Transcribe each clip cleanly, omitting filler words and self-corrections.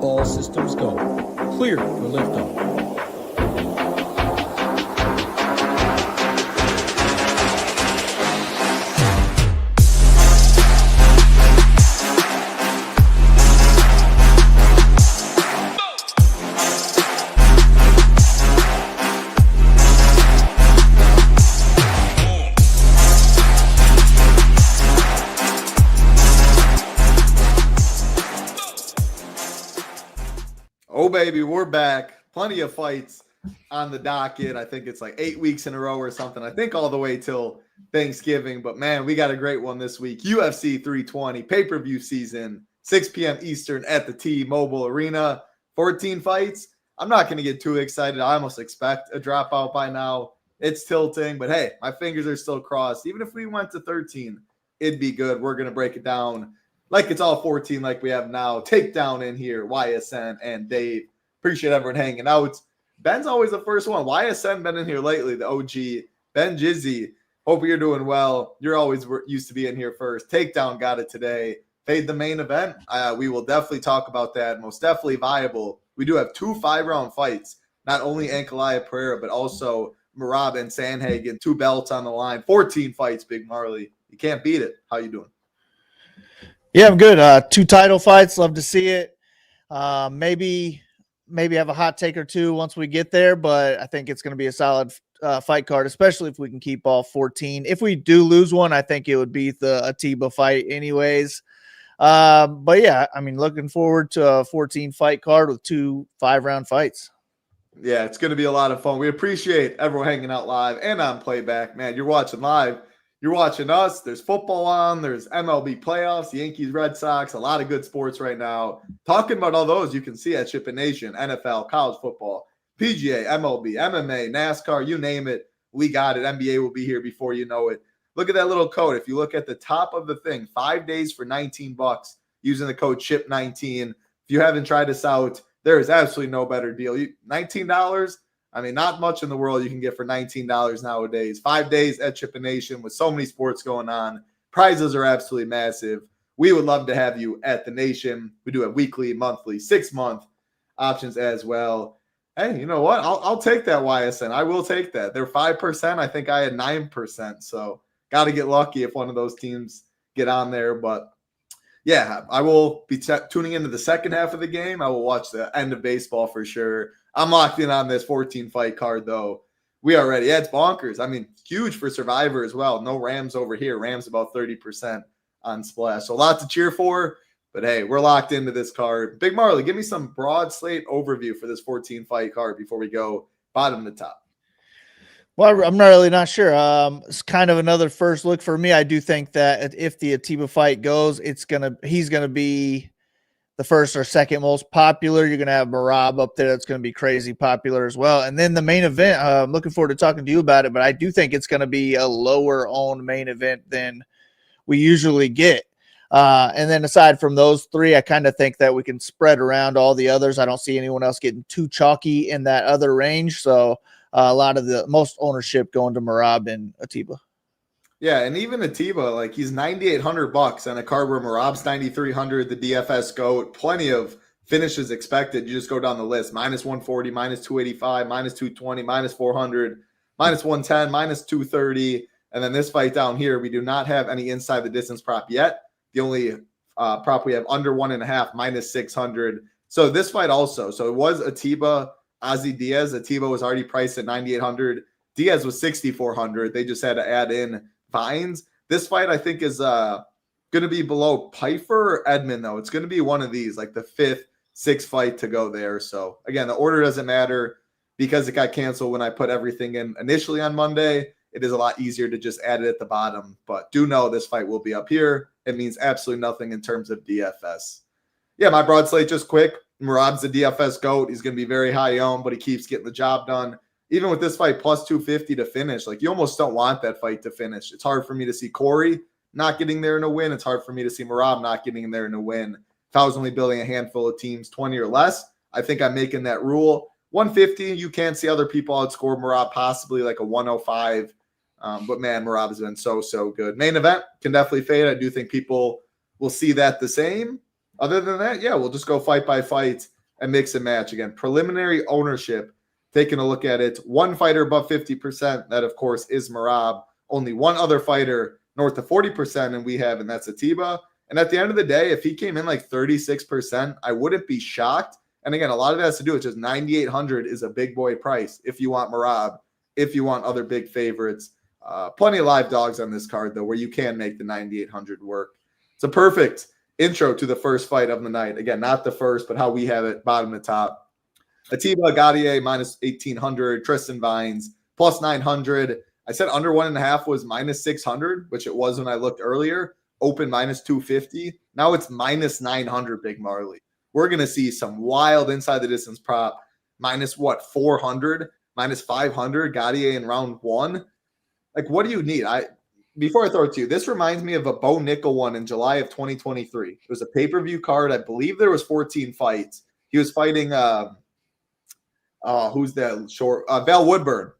All systems go. Clear for liftoff. Oh, baby, we're back. Plenty of fights on the docket. I think it's like 8 weeks in a row or something. I think all the way till Thanksgiving. But, man, we got a great one this week. UFC 320, pay-per-view season, 6 p.m. Eastern at the T-Mobile Arena. 14 fights. I'm not going to get too excited. I almost expect a dropout by now. It's tilting. But, hey, my fingers are still crossed. Even if we went to 13, it'd be good. We're going to break it down like it's all 14 like we have now. Takedown in here, YSN and Dave. Appreciate everyone hanging out. Ben's always the first one. YSN been in here lately, the OG. Ben Jizzy, hope you're doing well. You're always used to be in here first. Takedown got it today. Fade the main event. We will definitely talk about that. Most definitely viable. We do have 2 5-round fights. Not only Ankalaev Pereira, but also Merab and Sandhagen. 2 belts on the line. 14 fights, Big Marley. You can't beat it. How you doing? Yeah, I'm good. 2 title fights. Love to see it. Maybe have a hot take or 2 once we get there, but I think it's going to be a solid fight card, especially if we can keep all 14. If we do lose one, I think it would be the Atiba fight anyways. But yeah, I mean, looking forward to a 14 fight card with 2 5-round fights. Yeah, it's going to be a lot of fun. We appreciate everyone hanging out live and on playback. Man, you're watching live. You're watching us. There's football on. There's MLB playoffs, Yankees, Red Sox, a lot of good sports right now. Talking about all those, you can see at SHIPIT Nation, NFL, college football, PGA, MLB, MMA, NASCAR, you name it. We got it. NBA will be here before you know it. Look at that little code. If you look at the top of the thing, 5 days for $19 using the code SHIP19. If you haven't tried this out, there is absolutely no better deal. $19, I mean, not much in the world you can get for $19 nowadays. 5 days at SHIPIT Nation with so many sports going on. Prizes are absolutely massive. We would love to have you at the Nation. We do have weekly, monthly, 6-month options as well. Hey, you know what? I'll take that YSN. I will take that. They're 5%. I think I had 9%. So got to get lucky if one of those teams get on there. But yeah, I will be tuning into the second half of the game. I will watch the end of baseball for sure. I'm locked in on this 14 fight card, though. We are ready. Yeah, it's bonkers. I mean, huge for Survivor as well. No Rams over here. Rams about 30% on Splash. So a lot to cheer for. But, hey, we're locked into this card. Big Marley, give me some broad slate overview for this 14 fight card before we go bottom to top. Well, I'm really not sure. It's kind of another first look for me. I do think that if the Atiba fight goes, he's gonna be the first or second most popular. You're going to have Merab up there. That's going to be crazy popular as well. And then the main event, I'm looking forward to talking to you about it, but I do think it's going to be a lower owned main event than we usually get. And then aside from those 3, I kind of think that we can spread around all the others. I don't see anyone else getting too chalky in that other range. So a lot of the most ownership going to Merab and Atiba. Yeah, and even Atiba, like he's $9,800 on a card where Merab's $9,300, the DFS GOAT. Plenty of finishes expected. You just go down the list: -140, -285, -220, -400, -110, -230, and then this fight down here, we do not have any inside the distance prop yet. The only prop we have under 1.5, -600. So this fight also. So it was Atiba, Ozzy Diaz. Atiba was already priced at $9,800. Diaz was $6,400. They just had to add in Vines. This fight, I think, is going to be below Pfeiffer or Edmond, though. It's going to be one of these, like the 5th, 6th fight to go there. So, again, the order doesn't matter because it got canceled when I put everything in initially on Monday. It is a lot easier to just add it at the bottom. But do know this fight will be up here. It means absolutely nothing in terms of DFS. Yeah, my broad slate, just quick. Merab's the DFS GOAT. He's going to be very high owned, but he keeps getting the job done. Even with this fight, plus 250 to finish, like you almost don't want that fight to finish. It's hard for me to see Corey not getting there in a win. It's hard for me to see Merab not getting there in a win. If I was only building a handful of teams, 20 or less, I think I'm making that rule. 150, you can't see other people outscore Merab, possibly like a 105. But man, Merab has been so good. Main event can definitely fade. I do think people will see that the same. Other than that, yeah, we'll just go fight by fight and mix and match. Again, preliminary ownership, taking a look at it. One fighter above 50%. That, of course, is Merab. Only one other fighter north of 40%, and that's Atiba. And at the end of the day, if he came in like 36%, I wouldn't be shocked. And again, a lot of that has to do with just 9,800 is a big boy price if you want Merab, if you want other big favorites. Plenty of live dogs on this card, though, where you can make the 9,800 work. It's a perfect intro to the first fight of the night. Again, not the first, but how we have it, bottom to top. Atiba Gadier minus 1,800, Tristan Vines plus 900. I said under 1.5 was minus 600, which it was when I looked earlier. Open minus 250. Now it's minus 900, Big Marley. We're going to see some wild inside the distance prop. Minus 400, minus 500, Gadier in round 1. Like, what do you need? Before I throw it to you, this reminds me of a Bo Nickel one in July of 2023. It was a pay-per-view card. I believe there was 14 fights. He was fighting who's that short? Val Woodburn.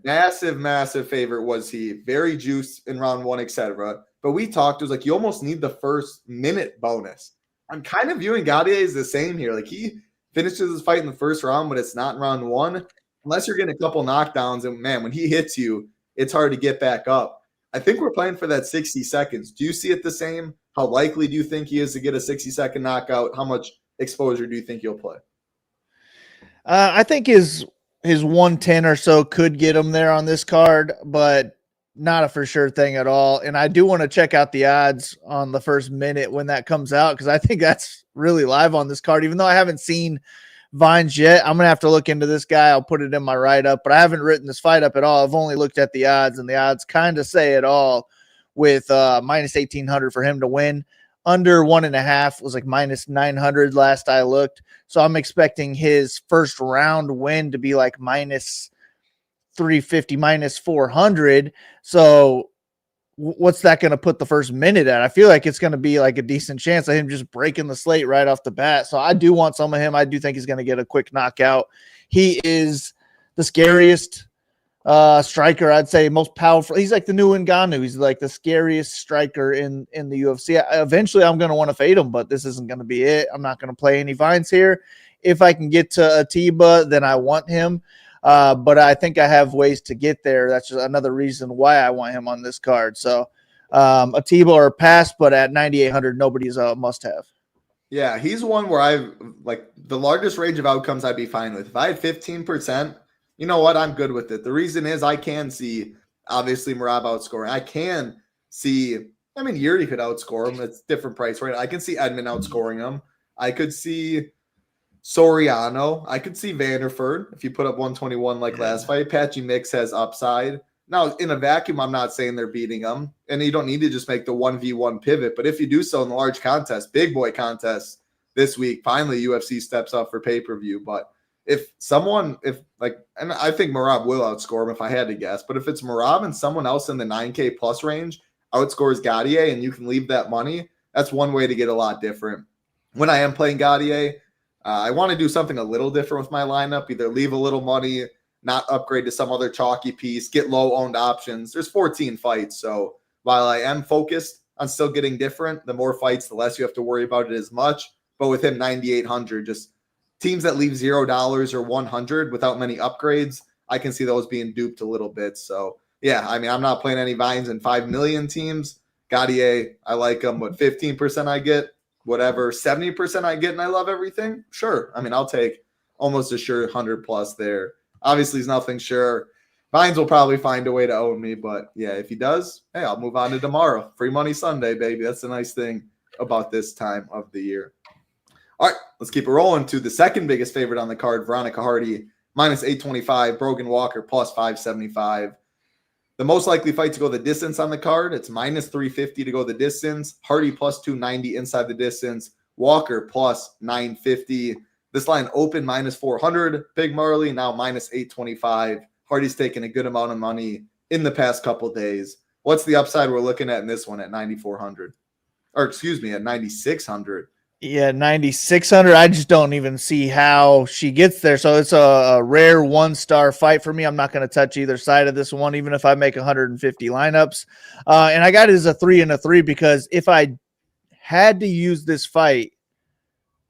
Massive favorite was he. Very juiced in round 1, etc. But we talked, it was like you almost need the first minute bonus. I'm kind of viewing Gadier as the same here. Like, he finishes his fight in the first round, but it's not in round 1. Unless you're getting a couple knockdowns, and man, when he hits you, it's hard to get back up. I think we're playing for that 60 seconds. Do you see it the same? How likely do you think he is to get a 60-second knockout? How much exposure do you think he'll play? I think his 110 or so could get him there on this card, but not a for sure thing at all. And I do want to check out the odds on the first minute when that comes out, because I think that's really live on this card. Even though I haven't seen Vines yet, I'm going to have to look into this guy. I'll put it in my write-up, but I haven't written this fight up at all. I've only looked at the odds, and the odds kind of say it all with minus 1,800 for him to win. Under 1.5 was like minus 900 last I looked. So I'm expecting his first round win to be like minus 350, minus 400. So what's that going to put the first minute at? I feel like it's going to be like a decent chance of him just breaking the slate right off the bat. So I do want some of him. I do think he's going to get a quick knockout. He is the scariest striker, I'd say, most powerful. He's like the new Ngannou. He's like the scariest striker in the UFC. Eventually, I'm going to want to fade him, but this isn't going to be it. I'm not going to play any Vines here. If I can get to Atiba, then I want him. But I think I have ways to get there. That's just another reason why I want him on this card. So Atiba or pass, but at 9,800, nobody's a must-have. Yeah, he's one where I've like the largest range of outcomes I'd be fine with. If I had 15%, you know what? I'm good with it. The reason is I can see, obviously, Merab outscoring. I can see, Yuri could outscore him. It's different price, right? I can see Edmund outscoring him. I could see Soriano. I could see Vanderford if you put up 121 like last fight. Patchy Mix has upside. Now, in a vacuum, I'm not saying they're beating them. And you don't need to just make the 1v1 pivot. But if you do so in the large contest, big boy contest this week, finally UFC steps up for pay-per-view. But and I think Merab will outscore him if I had to guess. But if it's Merab and someone else in the 9K plus range outscores Gadier and you can leave that money, that's one way to get a lot different. When I am playing Gadier, I want to do something a little different with my lineup, either leave a little money, not upgrade to some other chalky piece, get low-owned options. There's 14 fights, so while I am focused on still getting different, the more fights, the less you have to worry about it as much. But with him, 9,800, just teams that leave $0 or 100 without many upgrades, I can see those being duped a little bit. So, yeah, I'm not playing any Vines in 5 million teams. Gadier, I like him, but 15% I get. Whatever 70% I get and I love everything, sure. I'll take almost a sure 100 plus there. Obviously, he's nothing sure. Vines will probably find a way to own me, but yeah, if he does, hey, I'll move on to tomorrow. Free money Sunday, baby. That's the nice thing about this time of the year. All right, let's keep it rolling to the second biggest favorite on the card, Veronica Hardy, minus 825, Brogan Walker, plus 575. The most likely fight to go the distance on the card, it's minus 350 to go the distance. Hardy plus 290 inside the distance. Walker plus 950. This line open minus 400. Big Marley now minus 825. Hardy's taken a good amount of money in the past couple days. What's the upside we're looking at in this one at 9,400? Or excuse me, at 9,600. Yeah, 9,600. I just don't even see how she gets there. So it's a rare 1-star fight for me. I'm not going to touch either side of this one, even if I make 150 lineups. And I got it as a 3 and a 3 because if I had to use this fight,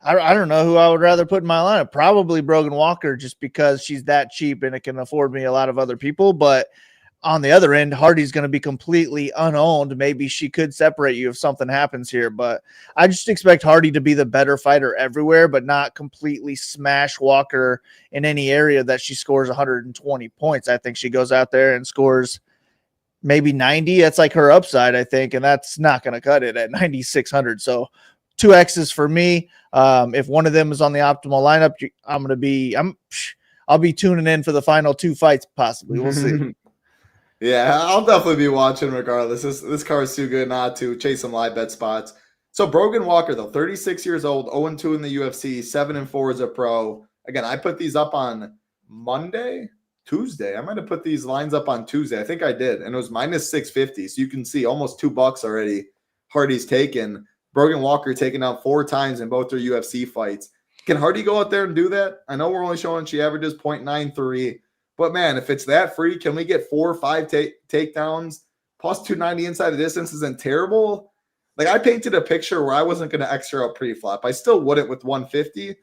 I don't know who I would rather put in my lineup. Probably Brogan Walker, just because she's that cheap and it can afford me a lot of other people. But on the other end, Hardy's going to be completely unowned. Maybe she could separate you if something happens here. But I just expect Hardy to be the better fighter everywhere, but not completely smash Walker in any area that she scores 120 points. I think she goes out there and scores maybe 90. That's like her upside, I think, and that's not going to cut it at 9,600. So 2X's for me. If one of them is on the optimal lineup, I'll be tuning in for the final 2 fights. Possibly, we'll see. Yeah, I'll definitely be watching regardless. This car is too good not to chase some live bet spots. So Brogan Walker, though, 36 years old, 0-2 in the UFC, 7-4 as a pro. Again, I put these up on Tuesday. I might have put these lines up on Tuesday. I think I did, and it was minus 650. So you can see almost $2 already. Hardy's taken. Brogan Walker taken out 4 times in both their UFC fights. Can Hardy go out there and do that? I know we're only showing she averages 0.93. But, man, if it's that free, can we get 4 or 5 takedowns? Plus 290 inside the distance isn't terrible. Like, I painted a picture where I wasn't going to extra out pre-flop. I still wouldn't with 150.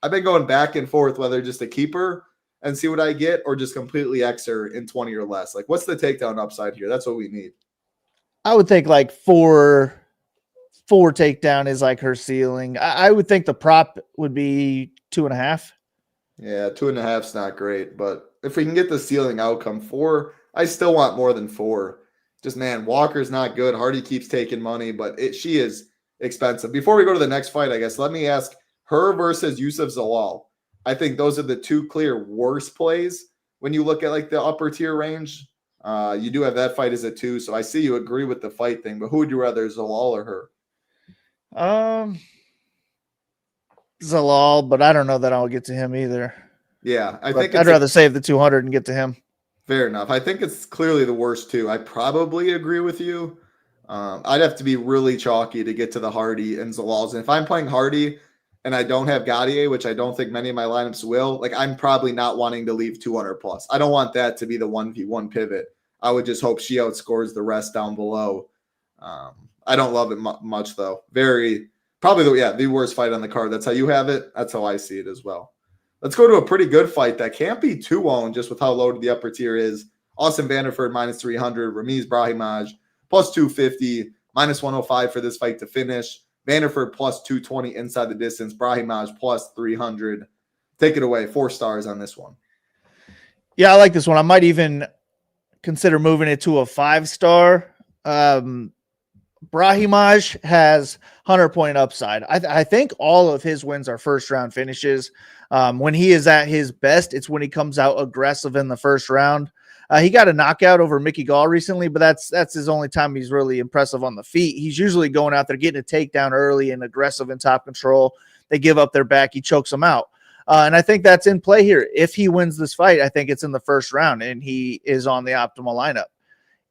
I've been going back and forth whether just a keeper and see what I get or just completely extra in 20 or less. Like, what's the takedown upside here? That's what we need. I would think like 4 takedown is like her ceiling. I would think the prop would be 2.5. Yeah, 2.5 is not great, but if we can get the ceiling outcome 4, I still want more than 4. Just, man, Walker's not good. Hardy keeps taking money, but she is expensive. Before we go to the next fight, I guess, let me ask her versus Yusuf Zalal. I think those are the 2 clear worst plays when you look at like the upper tier range. You do have that fight as a 2, so I see you agree with the fight thing, but who would you rather, Zalal or her? Zalal, but I don't know that I'll get to him either. Yeah, I but think I'd rather save the 200 and get to him. Fair enough. I think it's clearly the worst 2. I probably agree with you. I'd have to be really chalky to get to the Hardy and Zalal's. And if I'm playing Hardy and I don't have Gaudier, which I don't think many of my lineups will, like I'm probably not wanting to leave 200 plus. I don't want that to be the 1v1 pivot. I would just hope she outscores the rest down below. I don't love it much though. Probably the worst fight on the card. That's how you have it. That's how I see it as well. Let's go to a pretty good fight that can't be too owned just with how loaded the upper tier is. Austin Vanderford minus 300, Ramiz Brahimaj plus 250, minus 105 for this fight to finish. Vanderford plus 220 inside the distance, Brahimaj plus 300. Take it away. 4 stars on this one. Yeah, I like this one. I might even consider moving it to a 5-star. Brahimaj has 100-point upside. I think all of his wins are first-round finishes. When he is at his best, it's when he comes out aggressive in the first round. He got a knockout over Mickey Gall recently, but that's his only time he's really impressive on the feet. He's usually going out there, getting a takedown early and aggressive and top control. They give up their back. He chokes them out. And I think that's in play here. If he wins this fight, I think it's in the first round, and he is on the optimal lineup.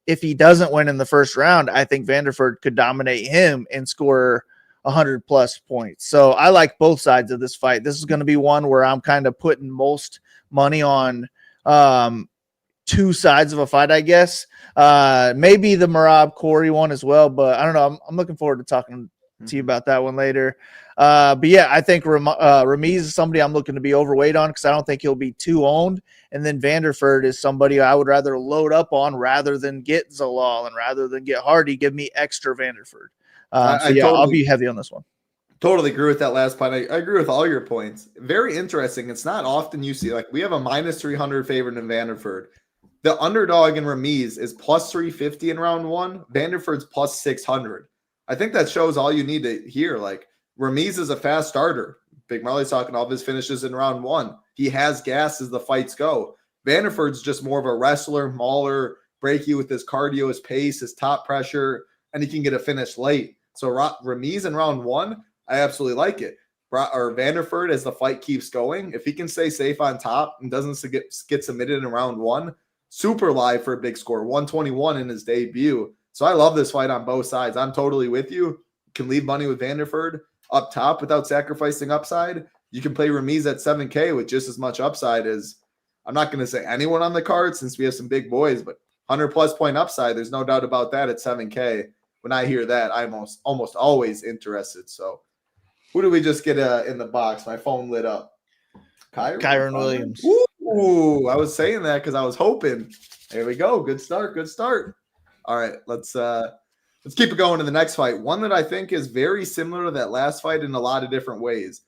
If he doesn't win in the first round, I think Vanderford could dominate him and score 100-plus points. So I like both sides of this fight. This is going to be one where I'm kind of putting most money on 2 sides of a fight, I guess. Maybe the Merab Corey one as well, but I don't know. I'm looking forward to talking to you about that one later. But yeah, I think Ramiz is somebody I'm looking to be overweight on because I don't think he'll be too owned. And then Vanderford is somebody I would rather load up on rather than get Zalal and rather than get Hardy. Give me extra Vanderford. I'll be heavy on this one. Totally agree with that last point. I agree with all your points. Very interesting. It's not often you see, like we have a minus 300 favorite in Vanderford. The underdog in Ramiz is plus 350 in round 1. Vanderford's plus 600. I think that shows all you need to hear. Like Ramiz is a fast starter. Big Marley's talking all of his finishes in round 1. He has gas as the fights go. Vanderford's just more of a wrestler, mauler, break you with his cardio, his pace, his top pressure, and he can get a finish late. So Ramiz in round 1, I absolutely like it. Or Vanderford, as the fight keeps going, if he can stay safe on top and doesn't get submitted in round 1, super live for a big score, 121 in his debut. So I love this fight on both sides. I'm totally with you. Can leave money with Vanderford up top without sacrificing upside. You can play Ramiz at 7K with just as much upside as, I'm not going to say anyone on the card since we have some big boys, but 100-plus point upside, there's no doubt about that at 7K. When I hear that, I'm almost always interested. So Who did we just get in the box? My phone lit up. Kyron Williams. Ooh, I was saying that because I was hoping. There we go. Good start. Good start. All right, let's keep it going to the next fight. One that I think is very similar to that last fight in a lot of different ways.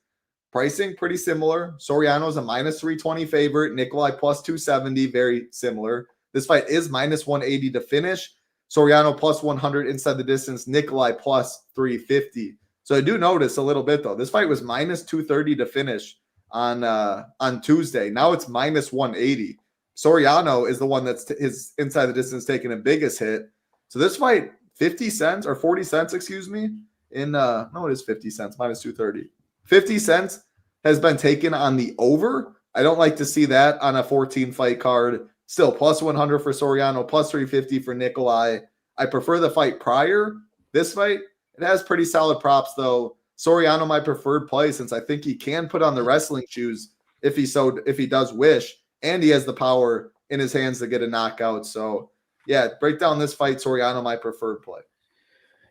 Pricing pretty similar. Soriano's a minus 320 favorite. Nikolai plus 270, very similar. This fight is minus 180 to finish. Soriano plus 100 inside the distance. Nikolai plus 350. So I do notice a little bit though. This fight was minus 230 to finish on Tuesday. Now it's minus 180. Soriano is the one that's his inside the distance taking the biggest hit. So this fight, 50 cents or 40 cents, excuse me, in no, it is 50 cents, minus 230. 50 cents has been taken on the over. I don't like to see that on a 14 fight card. Still plus 100 for Soriano, plus 350 for Nikolai. I prefer the fight prior. This fight, it has pretty solid props though. Soriano, my preferred play, since I think he can put on the wrestling shoes if he does wish, and he has the power in his hands to get a knockout. So yeah, break down this fight. Soriano, my preferred play.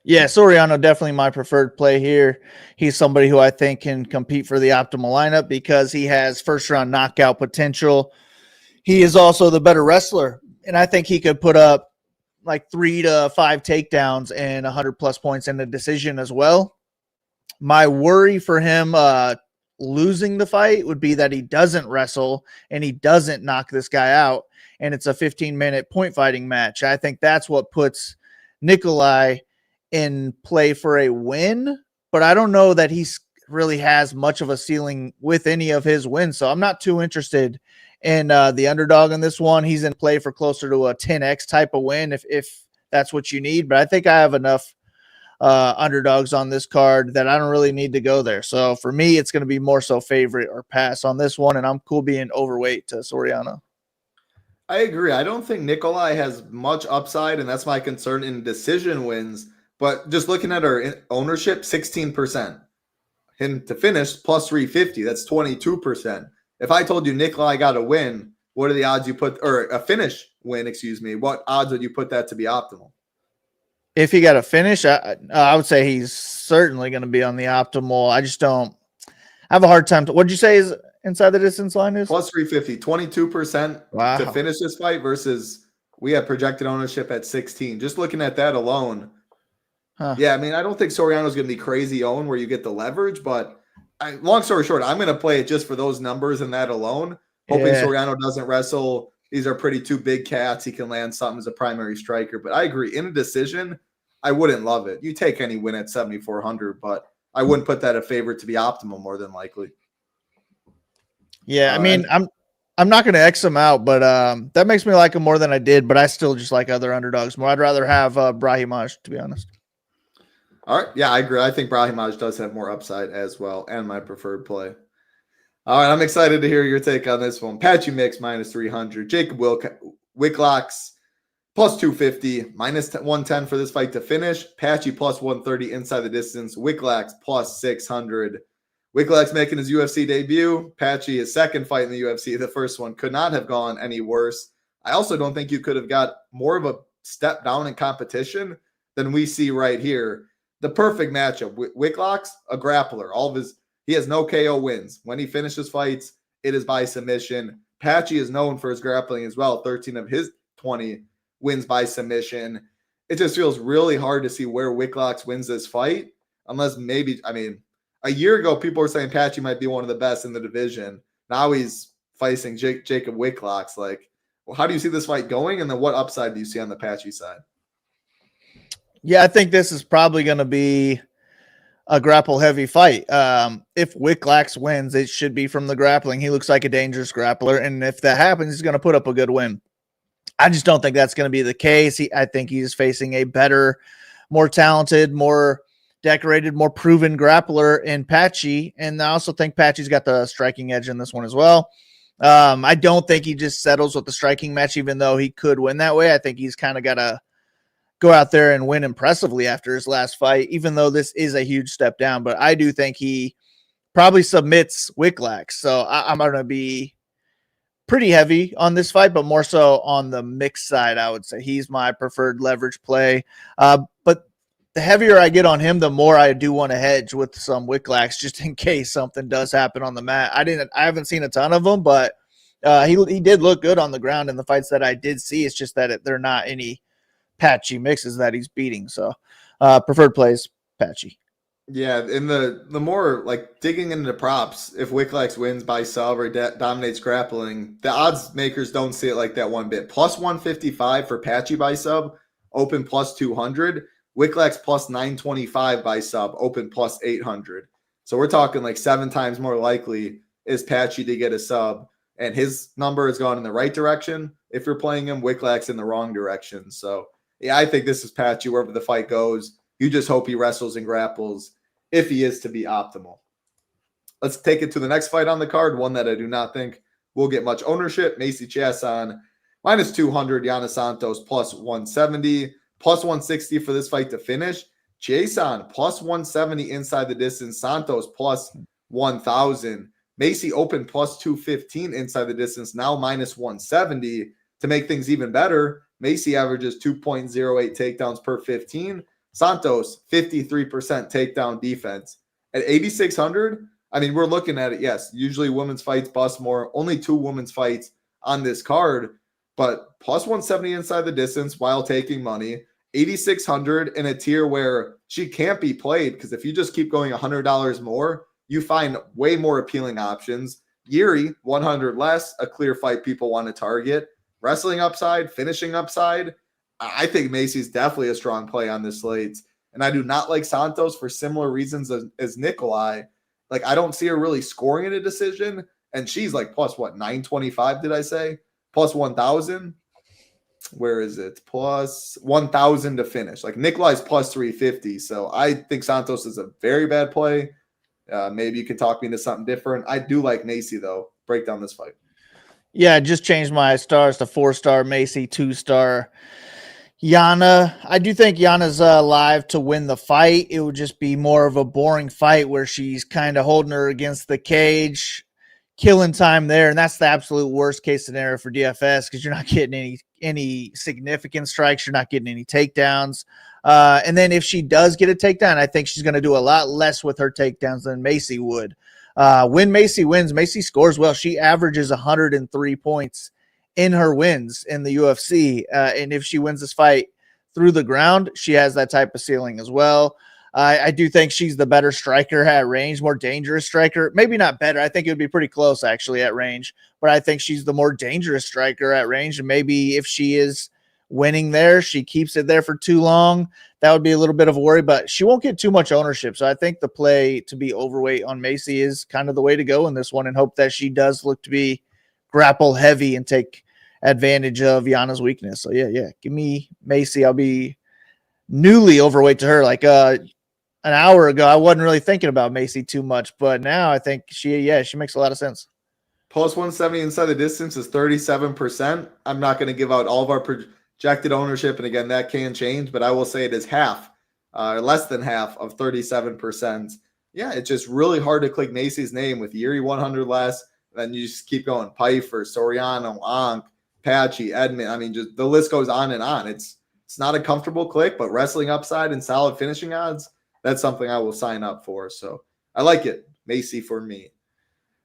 Yeah, Soriano definitely my preferred play here. He's somebody who I think can compete for the optimal lineup because he has first round knockout potential. He is also the better wrestler, and I think he could put up like 3 to 5 takedowns and 100 plus points in the decision as well. My worry for him losing the fight would be that he doesn't wrestle and he doesn't knock this guy out, and it's a 15-minute point fighting match. I think that's what puts Nikolai in play for a win, but I don't know that he's really has much of a ceiling with any of his wins. So I'm not too interested in the underdog on this one. He's in play for closer to a 10x type of win if that's what you need. But I think I have enough underdogs on this card that I don't really need to go there. So for me, it's going to be more so favorite or pass on this one, and I'm cool being overweight to Soriano. I agree. I don't think Nikolai has much upside, and that's my concern in decision wins. But just looking at our ownership, 16%. Him to finish plus 350, that's 22%. If I told you Nikolai got a win, what are the odds you put, or a finish win, excuse me, what odds would you put that to be optimal? If he got a finish, I would say he's certainly going to be on the optimal. I just don't have a hard time. What'd you say is inside the distance line is? Plus 350, 22% to finish this fight versus we have projected ownership at 16. Just looking at that alone. Yeah, I mean, I don't think Soriano's going to be crazy owned where you get the leverage, but long story short, I'm going to play it just for those numbers and that alone. Hoping Soriano doesn't wrestle. These are pretty two big cats. He can land something as a primary striker. But I agree. In a decision, I wouldn't love it. You take any win at 7,400, but I wouldn't put that a favorite to be optimal more than likely. Yeah, I mean, I'm not going to X him out, but that makes me like him more than I did. But I still just like other underdogs more. I'd rather have Brahimaj, to be honest. All right. Yeah, I agree. I think Brahimaj does have more upside as well, and my preferred play. All right, I'm excited to hear your take on this one. Patchy Mix minus 300. Jacob Wicklocks plus 250, minus 110 for this fight to finish. Patchy plus 130 inside the distance. Wicklocks plus 600. Wicklocks making his UFC debut. Patchy his second fight in the UFC. The first one could not have gone any worse. I also don't think you could have got more of a step down in competition than we see right here. The perfect matchup. Wicklocks, a grappler. He has no KO wins. When he finishes fights, it is by submission. Patchy is known for his grappling as well. 13 of his 20 wins by submission. It just feels really hard to see where Wicklocks wins this fight. Unless maybe, I mean, a year ago, people were saying Patchy might be one of the best in the division. Now he's facing Jacob Wicklocks. Like, well, how do you see this fight going? And then what upside do you see on the Patchy side? Yeah, I think this is probably going to be a grapple-heavy fight. If Wicklocks wins, it should be from the grappling. He looks like a dangerous grappler, and if that happens, he's going to put up a good win. I just don't think that's going to be the case. I think he's facing a better, more talented, more decorated, more proven grappler in Patchy, and I also think Patchy's got the striking edge in this one as well. I don't think he just settles with the striking match, even though he could win that way. I think he's kind of got to go out there and win impressively after his last fight, even though this is a huge step down. But I do think he probably submits Wicklocks. So I'm going to be pretty heavy on this fight, but more so on the mixed side, I would say. He's my preferred leverage play. But the heavier I get on him, the more I do want to hedge with some Wicklax just in case something does happen on the mat. I haven't seen a ton of them, but he did look good on the ground in the fights that I did see. It's just that they're not any patchy mixes that he's beating. So preferred plays, patchy. Yeah, and the more like digging into props, if Wicklax wins by sub or dominates grappling, the odds makers don't see it like that one bit. Plus 155 for patchy by sub, open plus 200. Wicklax plus 925 by sub, open plus 800. So we're talking like 7 times more likely is patchy to get a sub, and his number has gone in the right direction. If you're playing him, Wicklax in the wrong direction. So yeah, I think this is patchy wherever the fight goes. You just hope he wrestles and grapples if he is to be optimal. Let's take it to the next fight on the card, one that I do not think will get much ownership. Macy Chiasson, minus 200. Yana Santos, plus 170. Plus 160 for this fight to finish. Chiasson, plus 170 inside the distance. Santos, plus 1,000. Macy open plus 215 inside the distance, now minus 170. To make things even better, Macy averages 2.08 takedowns per 15. Santos, 53% takedown defense. At 8,600, I mean, we're looking at it, yes, usually women's fights bust more. Only 2 women's fights on this card, but plus 170 inside the distance while taking money. 8,600 in a tier where she can't be played, because if you just keep going $100 more, you find way more appealing options. Yuri, 100 less, a clear fight people want to target. Wrestling upside, finishing upside. I think Macy's definitely a strong play on this slate. And I do not like Santos for similar reasons as Nikolai. Like, I don't see her really scoring in a decision. And she's like plus what, 925, did I say? Plus 1,000. Where is it? Plus 1,000 to finish. Like, Nikolai's plus 350. So I think Santos is a very bad play. Maybe you can talk me into something different. I do like Macy, though. Break down this fight. Yeah, I just changed my stars to 4-star Macy, 2-star Yana. I do think Yana's live to win the fight. It would just be more of a boring fight where she's kind of holding her against the cage, killing time there, and that's the absolute worst case scenario for DFS because you're not getting any significant strikes, you're not getting any takedowns. And then if she does get a takedown, I think she's going to do a lot less with her takedowns than Macy would. When Macy wins, Macy scores well. She averages 103 points in her wins in the UFC. And if she wins this fight through the ground, she has that type of ceiling as well. I do think she's the better striker at range, more dangerous striker. Maybe not better. I think it would be pretty close actually at range, but I think she's the more dangerous striker at range. And maybe if she is winning there, she keeps it there for too long. That would be a little bit of a worry, but she won't get too much ownership. So I think the play to be overweight on Macy is kind of the way to go in this one, and hope that she does look to be grapple heavy and take advantage of Yana's weakness. So yeah, give me Macy. I'll be newly overweight to her. Like an hour ago, I wasn't really thinking about Macy too much, but now I think she makes a lot of sense. Plus 170 inside the distance is 37%. I'm not going to give out all of our projected ownership, and again, that can change, but I will say it is half, less than half of 37%. Yeah, it's just really hard to click Macy's name with Yuri 100 less. Then you just keep going. Pfeiffer, Soriano, Ankh, Patchy, Edmund. I mean, just the list goes on and on. It's not a comfortable click, but wrestling upside and solid finishing odds, that's something I will sign up for. So I like it. Macy for me.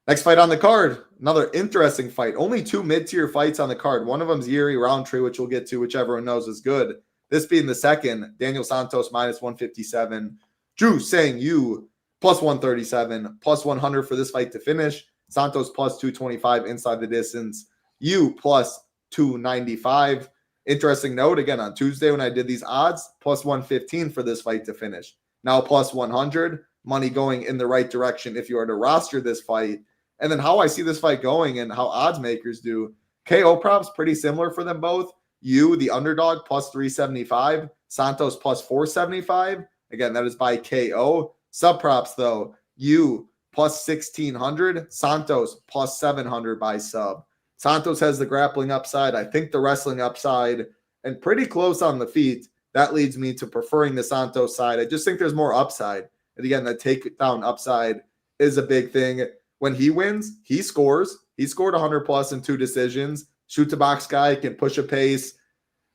Next fight on the card, another interesting fight. Only 2 mid-tier fights on the card. One of them is Yuri Roundtree, which we'll get to, which everyone knows is good. This being the second, Daniel Santos minus 157. Drew Sang Yu plus 137, plus 100 for this fight to finish. Santos plus 225 inside the distance. Yu plus 295. Interesting note, again, on Tuesday when I did these odds, plus 115 for this fight to finish. Now plus 100. Money going in the right direction if you are to roster this fight. And then how I see this fight going and how odds makers do. KO props pretty similar for them both. Yu, the underdog, plus 375. Santos plus 475. Again, that is by KO. Sub props, though. Yu plus 1,600. Santos plus 700 by sub. Santos has the grappling upside. I think the wrestling upside. And pretty close on the feet. That leads me to preferring the Santos side. I just think there's more upside. And again, the takedown upside is a big thing. When he wins, he scores. He scored 100 plus in 2 decisions. Shoot to box guy, can push a pace.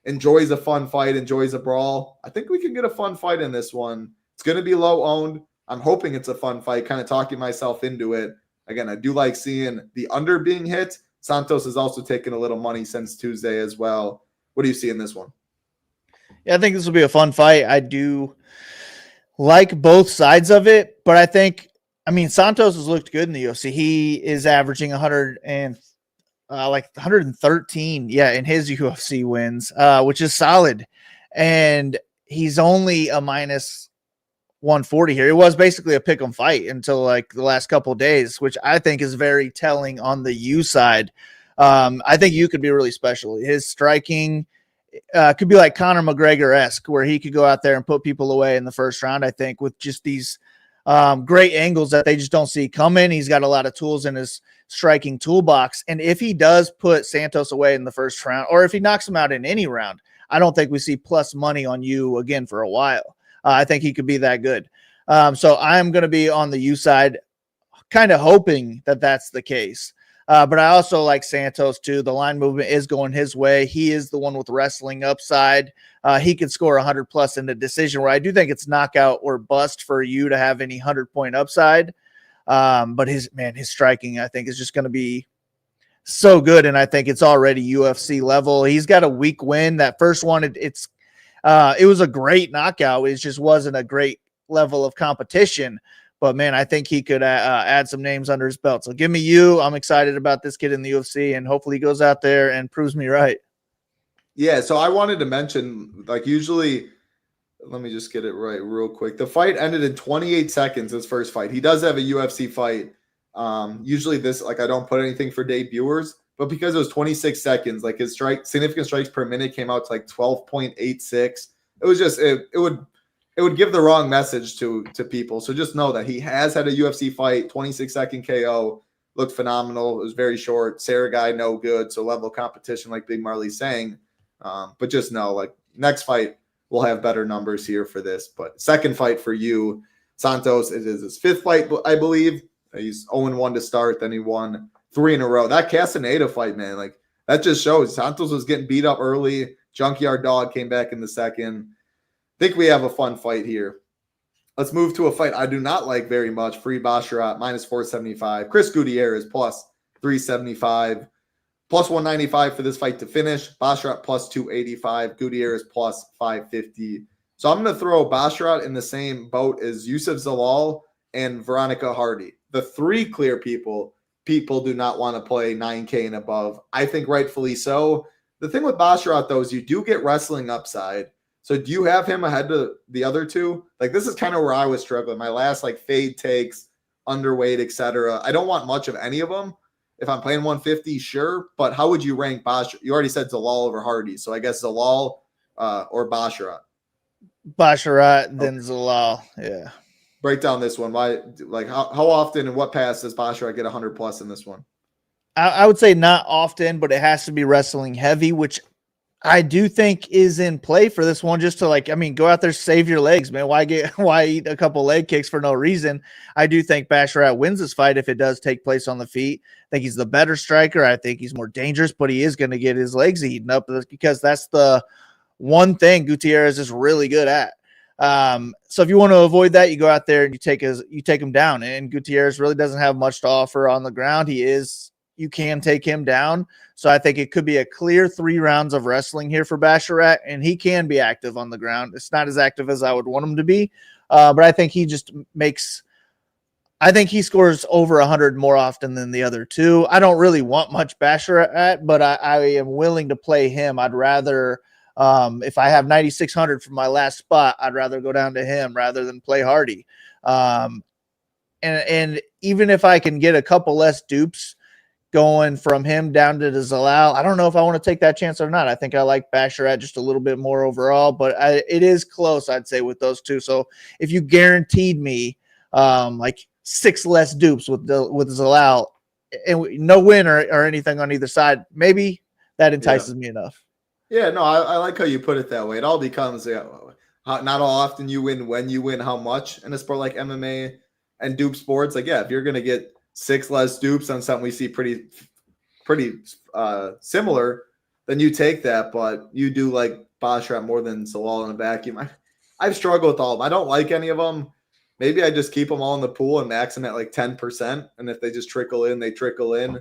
enjoys a fun fight, enjoys a brawl. I think we can get a fun fight in this one. It's going to be low owned. I'm hoping it's a fun fight, kind of talking myself into it. Again, I do like seeing the under being hit. Santos has also taken a little money since Tuesday as well. What do you see in this one? Yeah, I think this will be a fun fight. I do like both sides of it, but I mean, Santos has looked good in the UFC. He is averaging 113, in his UFC wins, which is solid. And he's only a minus 140 here. It was basically a pick 'em fight until like the last couple of days, which I think is very telling on the U side. I think you could be really special. His striking could be like Conor McGregor-esque, where he could go out there and put people away in the first round, I think, with just these great angles that they just don't see coming. He's got a lot of tools in his striking toolbox. And if he does put Santos away in the first round, or if he knocks him out in any round, I don't think we see plus money on you again for a while. I think he could be that good. So I'm going to be on the U side, kind of hoping that that's the case. But I also like Santos too. The line movement is going his way. He is the one with wrestling upside. He could score 100 plus in the decision, where I do think it's knockout or bust for you to have any 100-point upside. But his striking, I think, is just going to be so good. And I think it's already UFC level. He's got a weak win. That first one, it was a great knockout. It just wasn't a great level of competition. But, man, I think he could add some names under his belt. So give me you. I'm excited about this kid in the UFC, and hopefully he goes out there and proves me right. Yeah, so I wanted to mention, like, usually, let me just get it right real quick. The fight ended in 28 seconds, his first fight. He does have a UFC fight. Usually this, like, I don't put anything for debuters, but because it was 26 seconds, like, his significant strikes per minute came out to like 12.86. It was just, it would give the wrong message to people. So just know that he has had a UFC fight, 26-second KO, looked phenomenal. It was very short. Sarah guy, no good. So level of competition, like Big Marley's saying. But just know, like, next fight, we'll have better numbers here for this. But second fight for you, Santos, it is his fifth fight, I believe. He's 0-1 to start. Then he won 3 in a row. That Castaneda fight, man, like, that just shows Santos was getting beat up early. Junkyard Dog came back in the second. Think we have a fun fight here. Let's move to a fight I do not like very much. Free Basharat, minus 475. Chris Gutierrez, plus 375. Plus 195 for this fight to finish. Basharat, plus 285. Gutierrez, plus 550. So I'm going to throw Basharat in the same boat as Yusuf Zalal and Veronica Hardy. The three clear people do not want to play 9K and above. I think rightfully so. The thing with Basharat, though, is you do get wrestling upside. So do you have him ahead of the other two? Like, this is kind of where I was struggling. My last, like, fade takes, underweight, etc. I don't want much of any of them. If I'm playing 150, sure. But how would you rank Basharat? You already said Zalal over Hardy. So I guess Zalal or Basharat. Basharat, then Zalal. Yeah. Break down this one. Why? Like, how often and what pass does Basharat get 100 plus in this one? I would say not often, but it has to be wrestling heavy, which I do think is in play for this one, just to, like, I mean, go out there, save your legs, man. Why eat a couple leg kicks for no reason? I do think Basharat wins this fight if it does take place on the feet. I think he's the better striker. I think he's more dangerous, but he is going to get his legs eaten up because that's the one thing Gutierrez is really good at. So if you want to avoid that, you go out there and you take him down. And Gutierrez really doesn't have much to offer on the ground. You can take him down. So I think it could be a clear 3 rounds of wrestling here for Basharat, and he can be active on the ground. It's not as active as I would want him to be, but I think he scores over 100 more often than the other two. I don't really want much Basharat, but I am willing to play him. I'd rather, if I have 9,600 from my last spot, I'd rather go down to him rather than play Hardy. And even if I can get a couple less dupes going from him down to the Zalal, I don't know if I want to take that chance or not. I think I like Basharat just a little bit more overall, but it is close, I'd say, with those two. So if you guaranteed me like 6 less dupes with Zalal and no win or anything on either side, maybe that entices me enough. Yeah, no, I like how you put it that way. It all becomes not how often you win, when you win, how much in a sport like MMA and dupe sports. Like, yeah, if you're going to get 6 less dupes on something we see pretty similar, then you take that. But you do like Basharat more than Zalal in a vacuum. I've struggled with all of them. I don't like any of them. Maybe I just keep them all in the pool and max them at like 10%. And if they just trickle in, they trickle in.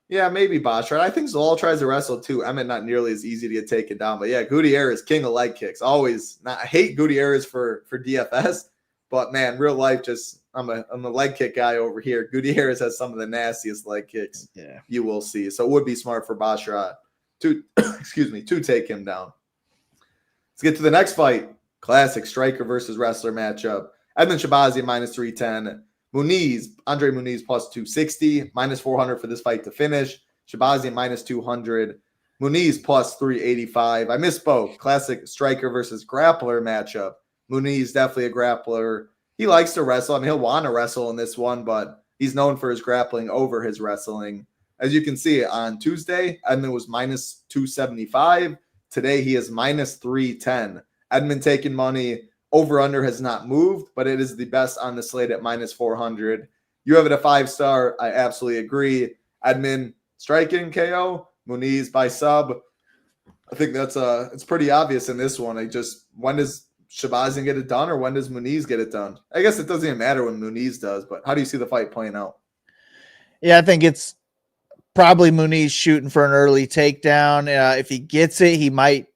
Yeah, maybe Basharat. I think Zalal tries to wrestle too. Emmett not nearly as easy to get taken down. But yeah, Gutierrez, king of leg kicks. Always not. I hate Gutierrez for DFS. But man, real life, just I'm a leg kick guy over here. Gutierrez has some of the nastiest leg kicks you will see. So it would be smart for Basharat to to take him down. Let's get to the next fight. Classic striker versus wrestler matchup. Edmund Shabazian minus 310. Andre Muniz plus 260. Minus 400 for this fight to finish. Shabazian minus 200. Muniz plus 385. I misspoke. Classic striker versus grappler matchup. Muniz definitely a grappler. He likes to wrestle. I mean, he'll want to wrestle in this one, but he's known for his grappling over his wrestling. As you can see, on Tuesday, Edmund was minus 275. Today, he is minus 310. Edmund taking money. Over-under has not moved, but it is the best on the slate at minus 400. You have it a 5-star. I absolutely agree. Edmund striking KO. Muniz by sub. I think that's it's pretty obvious in this one. When does Shabazian get it done or when does Muniz get it done? I guess it doesn't even matter when Muniz does, but how do you see the fight playing out? Yeah, I think it's probably Muniz shooting for an early takedown. If he gets it, he might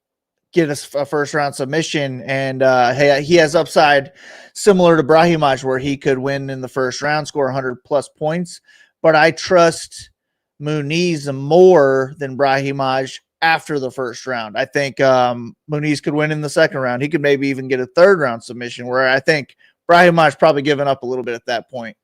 get a first-round submission, and he has upside similar to Brahimaj where he could win in the first round, score 100-plus points. But I trust Muniz more than Brahimaj after the first round. I think Muniz could win in the second round. He could maybe even get a third-round submission, where I think Brahimaj probably given up a little bit at that point.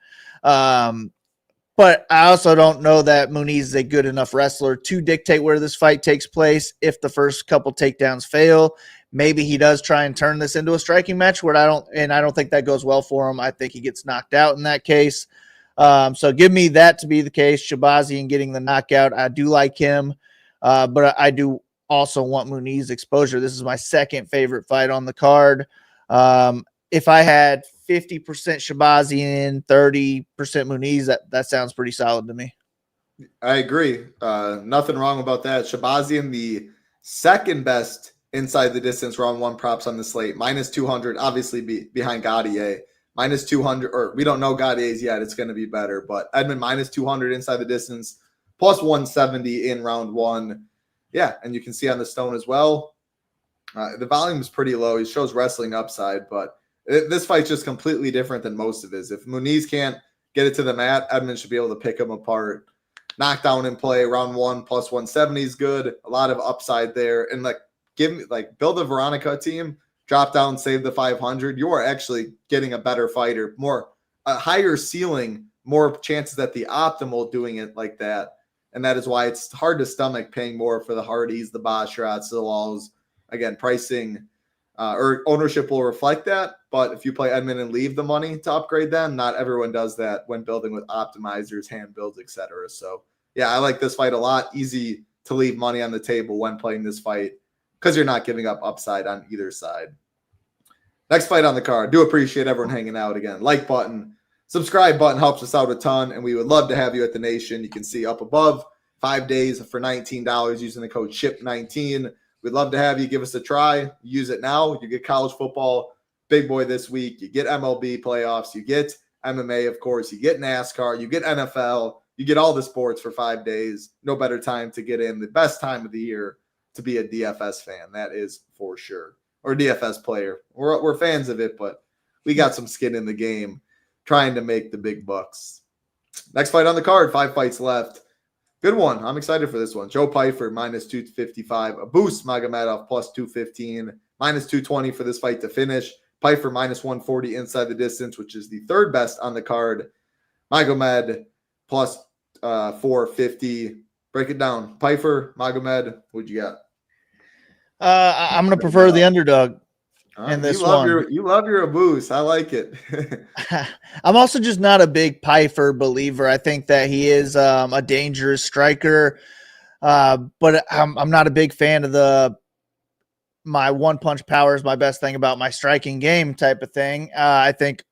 But I also don't know that Muniz is a good enough wrestler to dictate where this fight takes place. If the first couple takedowns fail, maybe he does try and turn this into a striking match. I don't think that goes well for him. I think he gets knocked out in that case. So give me that to be the case. Shabazian getting the knockout. I do like him, but I do also want Muniz exposure. This is my second favorite fight on the card. If I had 50% Shabazian, 30% Muniz, that sounds pretty solid to me. I agree. Nothing wrong about that. Shabazian, the second best inside the distance round one props on the slate, minus 200, obviously behind Gaudier. Minus 200, or we don't know Gaudier's yet. It's going to be better. But Edmund minus 200 inside the distance, plus 170 in round one. Yeah, and you can see on the stone as well. The volume is pretty low. He shows wrestling upside, but this fight's just completely different than most of his. If Muniz can't get it to the mat, Edmund should be able to pick him apart. Knockdown in play, round one, plus 170 is good. A lot of upside there. And build a Veronica team, drop down, save the 500. You are actually getting a better fighter, a higher ceiling, more chances at the optimal doing it like that. And that is why it's hard to stomach paying more for the Hardys, the Basharats, the Lalls. Again, pricing or ownership will reflect that. But if you play Edmund and leave the money to upgrade them, not everyone does that when building with optimizers, hand builds, etc. So yeah, I like this fight a lot. Easy to leave money on the table when playing this fight because you're not giving up upside on either side. Next fight on the card. Do appreciate everyone hanging out again. Like button, subscribe button helps us out a ton, and we would love to have you at the Nation. You can see up above 5 days for $19 using the code SHIP19. We'd love to have you give us a try. Use it now. You get college football, big boy this week. You get MLB playoffs. You get MMA, of course. You get NASCAR. You get NFL. You get all the sports for 5 days. No better time to get in. The best time of the year to be a DFS fan. That is for sure. Or DFS player. We're fans of it, but we got some skin in the game trying to make the big bucks. Next fight on the card. 5 fights left. Good one. I'm excited for this one. Joe Pyfer, minus 255. Abus Magomedov, plus 215. Minus 220 for this fight to finish. Pyfer, minus 140 inside the distance, which is the third best on the card. Magomed, plus 450. Break it down. Pyfer, Magomed, what'd you got? I'm going to prefer the underdog in this one. You love your Abus. I like it. I'm also just not a big Pyfer believer. I think that he is a dangerous striker, but I'm not a big fan of my one-punch power is my best thing about my striking game type of thing. I think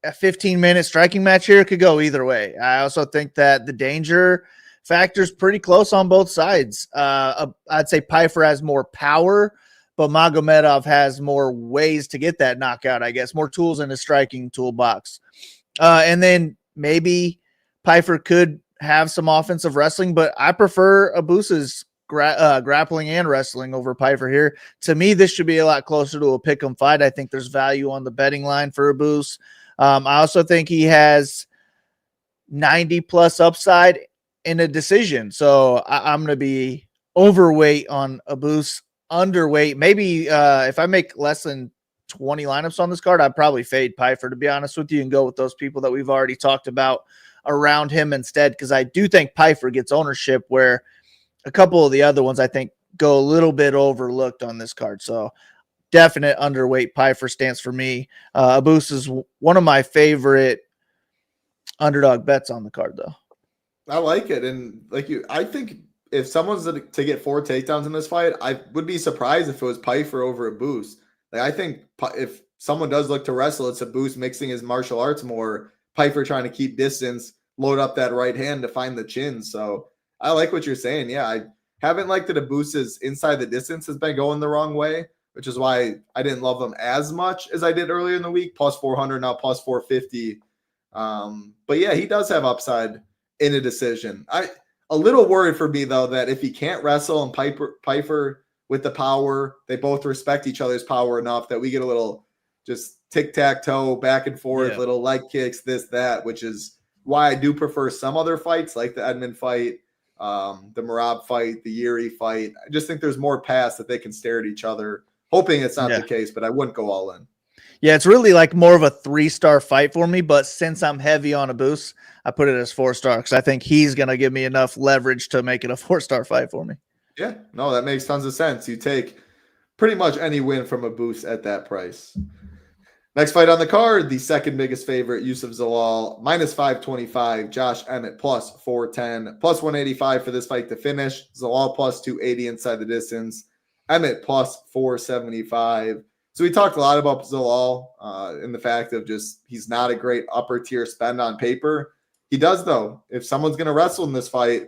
a 15-minute striking match here could go either way. I also think that the danger factors pretty close on both sides. I'd say Pfeiffer has more power, but Magomedov has more ways to get that knockout, I guess, more tools in his striking toolbox. And then maybe Pfeiffer could have some offensive wrestling, but I prefer Abusa's grappling and wrestling over Pfeiffer here. To me, this should be a lot closer to a pick'em fight. I think there's value on the betting line for Abus. I also think he has 90 plus upside in a decision. So I'm going to be overweight on Abus, underweight. Maybe if I make less than 20 lineups on this card, I'd probably fade Pfeiffer, to be honest with you, and go with those people that we've already talked about around him instead, because I do think Pfeiffer gets ownership where a couple of the other ones I think go a little bit overlooked on this card. So definite underweight Pfeiffer stance for me. Abus is one of my favorite underdog bets on the card, though. I like it. And I think if someone's to get 4 takedowns in this fight, I would be surprised if it was Pfeiffer over Abus. I think if someone does look to wrestle, it's Abus mixing his martial arts more, Pfeiffer trying to keep distance, load up that right hand to find the chin. So I like what you're saying. Yeah, I haven't liked that Abus's inside the distance has been going the wrong way, which is why I didn't love him as much as I did earlier in the week. Plus 400, now plus 450. But yeah, he does have upside in a decision. A little worried for me, though, that if he can't wrestle and Pfeiffer with the power, they both respect each other's power enough that we get a little just tic-tac-toe, back and forth, little leg kicks, this, that, which is why I do prefer some other fights like the Edmund fight, the Merab fight, the Yuri fight. I just think there's more paths that they can stare at each other, hoping it's not the case, but I wouldn't go all in. Yeah, it's really like more of a 3-star fight for me, but since I'm heavy on Abus, I put it as 4-star because I think he's going to give me enough leverage to make it a 4-star fight for me. Yeah, no, that makes tons of sense. You take pretty much any win from Abus at that price. Next fight on the card, the second biggest favorite, Yusuf Zalal, minus 525, Josh Emmett plus 410, plus 185 for this fight to finish. Zalal plus 280 inside the distance, Emmett plus 475. So we talked a lot about Zalal in the fact of just he's not a great upper tier spend on paper. He does, though. If someone's going to wrestle in this fight,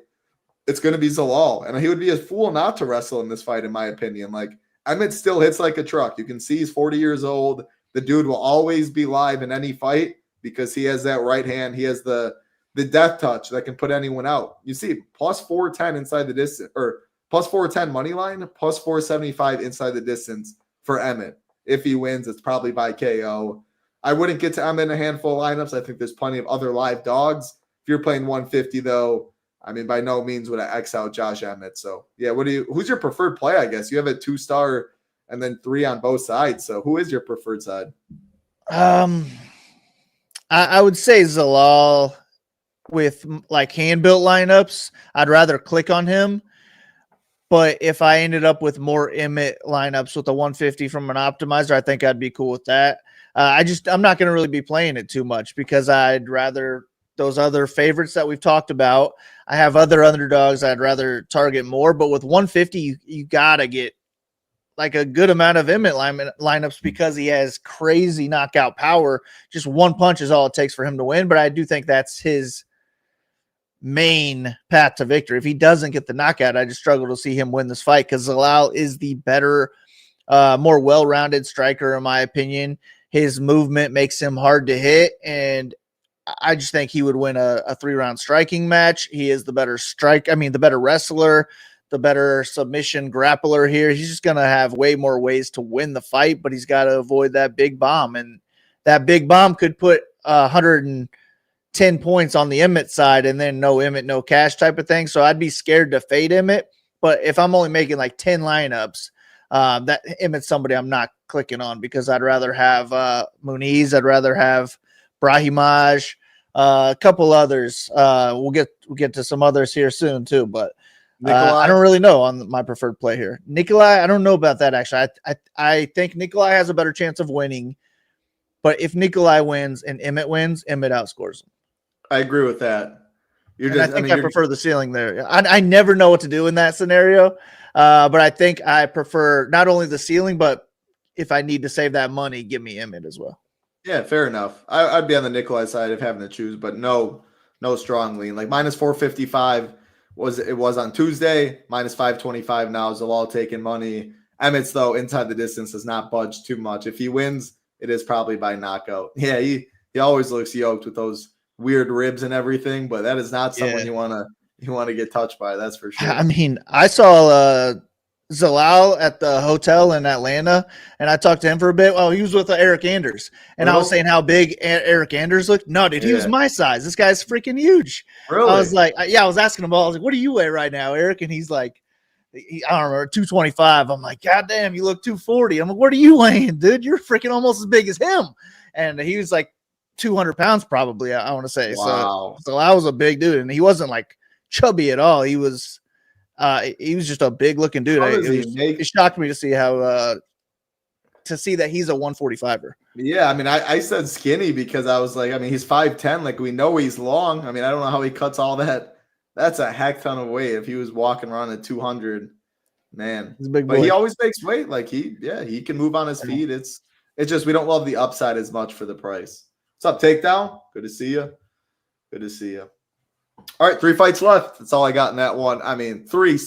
it's going to be Zalal. And he would be a fool not to wrestle in this fight, in my opinion. Like, Emmett still hits like a truck. You can see he's 40 years old. The dude will always be live in any fight because he has that right hand. He has the death touch that can put anyone out. You see, plus 410 inside the distance, or plus 410 money line, plus 475 inside the distance for Emmett. If he wins, it's probably by KO. I wouldn't get to Emmett in a handful of lineups. I think there's plenty of other live dogs. If you're playing 150, though, I mean, by no means would I X out Josh Emmett. So, yeah, who's your preferred play, I guess? You have a 2-star and then 3 on both sides. So who is your preferred side? I would say Zalal with like hand-built lineups. I'd rather click on him. But if I ended up with more Emmett lineups with a 150 from an optimizer, I think I'd be cool with that. I'm not going to really be playing it too much because I'd rather those other favorites that we've talked about. I have other underdogs I'd rather target more. But with 150, you got to get like a good amount of Emmett lineups because he has crazy knockout power. Just one punch is all it takes for him to win. But I do think that's his main path to victory. If he doesn't get the knockout, I just struggle to see him win this fight because Zalal is the better, more well-rounded striker, in my opinion. His movement makes him hard to hit, and I just think he would win a 3-round striking match. He is the better the better wrestler, the better submission grappler here. He's just going to have way more ways to win the fight, but he's got to avoid that big bomb. And that big bomb could put 110 points on the Emmett side and then no Emmett, no cash type of thing. So I'd be scared to fade Emmett. But if I'm only making like 10 lineups, that Emmett's somebody I'm not clicking on because I'd rather have Muniz. I'd rather have Brahimaj, a couple others. We'll get to some others here soon too, but I don't really know on my preferred play here. Nikolai, I don't know about that actually. I think Nikolai has a better chance of winning, but if Nikolai wins and Emmett wins, Emmett outscores him. I agree with that. I prefer the ceiling there. I never know what to do in that scenario, but I think I prefer not only the ceiling, but if I need to save that money, give me Emmett as well. Yeah, fair enough. I'd be on the Nikolai side of having to choose, but no strong lean. Like minus 455 was on Tuesday, minus 525 now. Zalal taking money. Emmett's, though, inside the distance has not budged too much. If he wins, it is probably by knockout. Yeah, he always looks yoked with those weird ribs and everything, but that is not someone you want to get touched by. That's for sure. I mean, I saw Zalal at the hotel in Atlanta, and I talked to him for a bit. Well, he was with Eric Anders, and I was saying how big Eric Anders looked. No, dude, he was my size. This guy's freaking huge. Really? I was like, I was asking him all. I was like, what do you weigh right now, Eric? And he's like, I don't remember, 225. I'm like, God damn, you look 240. I'm like, what are you weighing, dude? You're freaking almost as big as him. And he was like 200 pounds probably, I want to say. Wow. So I was a big dude, and he wasn't like chubby at all. He was just a big looking dude. It shocked me to see that he's a 145er. Yeah, I mean, I said skinny because I was like, I mean, he's 5'10", like we know he's long. I mean, I don't know how he cuts all that. That's a heck ton of weight. If he was walking around at 200, man. He's a big boy. But he always makes weight. Like he can move on his feet. It's just we don't love the upside as much for the price. What's up, Takedown? Good to see you. Good to see you. All right, 3 fights left. That's all I got in that one. I mean, 3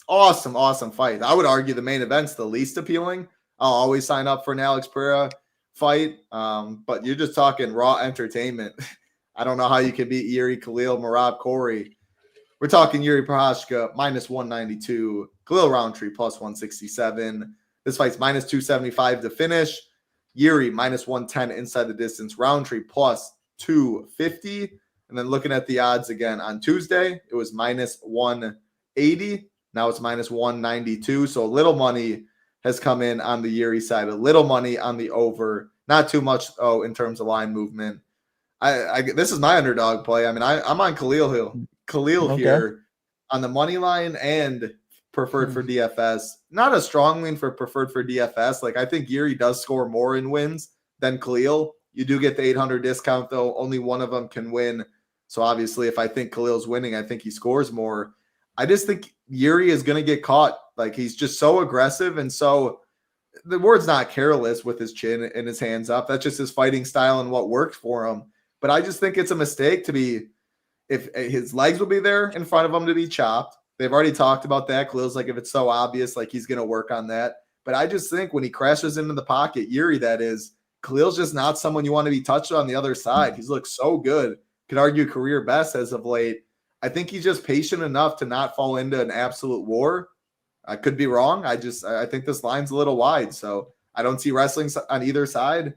awesome fights. I would argue the main event's the least appealing. I'll always sign up for an Alex Pereira fight. But you're just talking raw entertainment. I don't know how you can beat Yuri Khalil, Merab Corey. We're talking Yuri Prochazka, minus 192. Khalil Roundtree, plus 167. This fight's minus 275 to finish. Yuri, minus 110 inside the distance. Roundtree, plus 250. And then looking at the odds again on Tuesday, it was minus 180. Now it's minus 192. So a little money has come in on the Yuri side. A little money on the over. Not too much, in terms of line movement. This is my underdog play. I mean, I'm on Khalil here on the money line and preferred for DFS. Not a strong lean for preferred for DFS. Like, I think Yuri does score more in wins than Khalil. You do get the 800 discount, though. Only one of them can win. So obviously, if I think Khalil's winning, I think he scores more. I just think Yuri is going to get caught. Like, he's just so aggressive and so the word's not careless with his chin and his hands up. That's just his fighting style and what worked for him. But I just think it's a mistake to be, if his legs will be there in front of him to be chopped. They've already talked about that. Khalil's like, if it's so obvious, like he's going to work on that. But I just think when he crashes into the pocket, Yuri, that is, Khalil's just not someone you want to be touched on the other side. He's looked so good. Could argue career best as of late. I think he's just patient enough to not fall into an absolute war. I could be wrong. I think this line's a little wide. So I don't see wrestling on either side.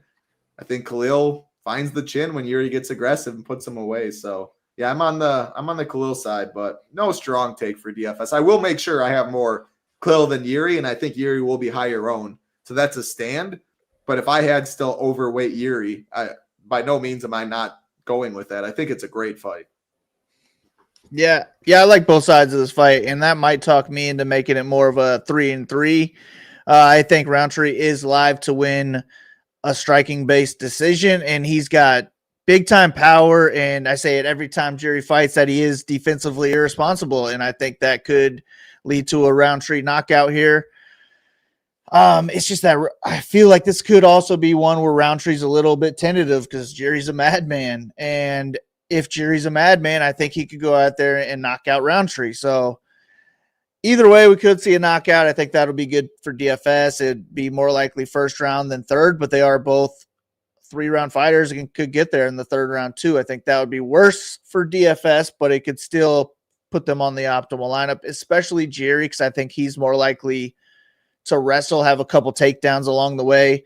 I think Khalil finds the chin when Yuri gets aggressive and puts him away. So yeah, I'm on the Khalil side, but no strong take for DFS. I will make sure I have more Khalil than Yuri, and I think Yuri will be higher owned. So that's a stand. But if I had still overweight Yuri, by no means am I not going with that. I think it's a great fight. Yeah, I like both sides of this fight, and that might talk me into making it more of a 3-3. I think Roundtree is live to win a striking-based decision, and he's got big-time power, and I say it every time Jerry fights that he is defensively irresponsible, and I think that could lead to a Roundtree knockout here. It's just that I feel like this could also be one where Roundtree's a little bit tentative because Jerry's a madman, and if Jerry's a madman, I think he could go out there and knock out Roundtree. So either way, we could see a knockout. I think that'll be good for DFS. It'd be more likely first round than third, but they are both 3-round fighters and could get there in the third round too. I think that would be worse for DFS, but it could still put them on the optimal lineup, especially Jerry, because I think he's more likely to wrestle, have a couple takedowns along the way.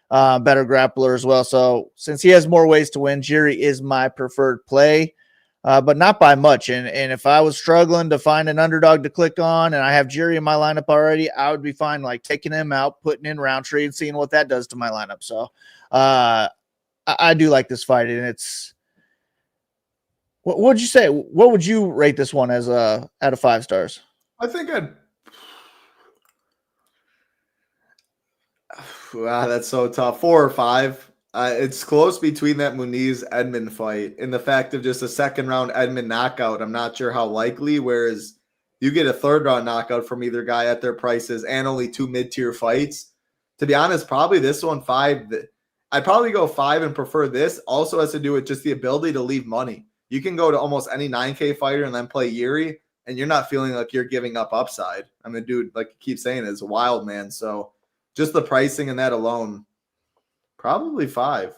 Better grappler as well. So since he has more ways to win, Jerry is my preferred play, but not by much. And if I was struggling to find an underdog to click on and I have Jerry in my lineup already, I would be fine like taking him out, putting in Roundtree and seeing what that does to my lineup. So I do like this fight. And it's, what would you say? What would you rate this one as out of 5 stars? I think wow, that's so tough. 4 or 5. It's close between that Muniz-Edmond fight and the fact of just a second-round Edmond knockout. I'm not sure how likely, whereas you get a third-round knockout from either guy at their prices and only 2 mid-tier fights. To be honest, probably this one 5. I'd probably go 5 and prefer this. Also has to do with just the ability to leave money. You can go to almost any 9K fighter and then play Yuri and you're not feeling like you're giving up upside. I mean, dude, like you keep saying, is a wild man. So just the pricing and that alone, probably 5.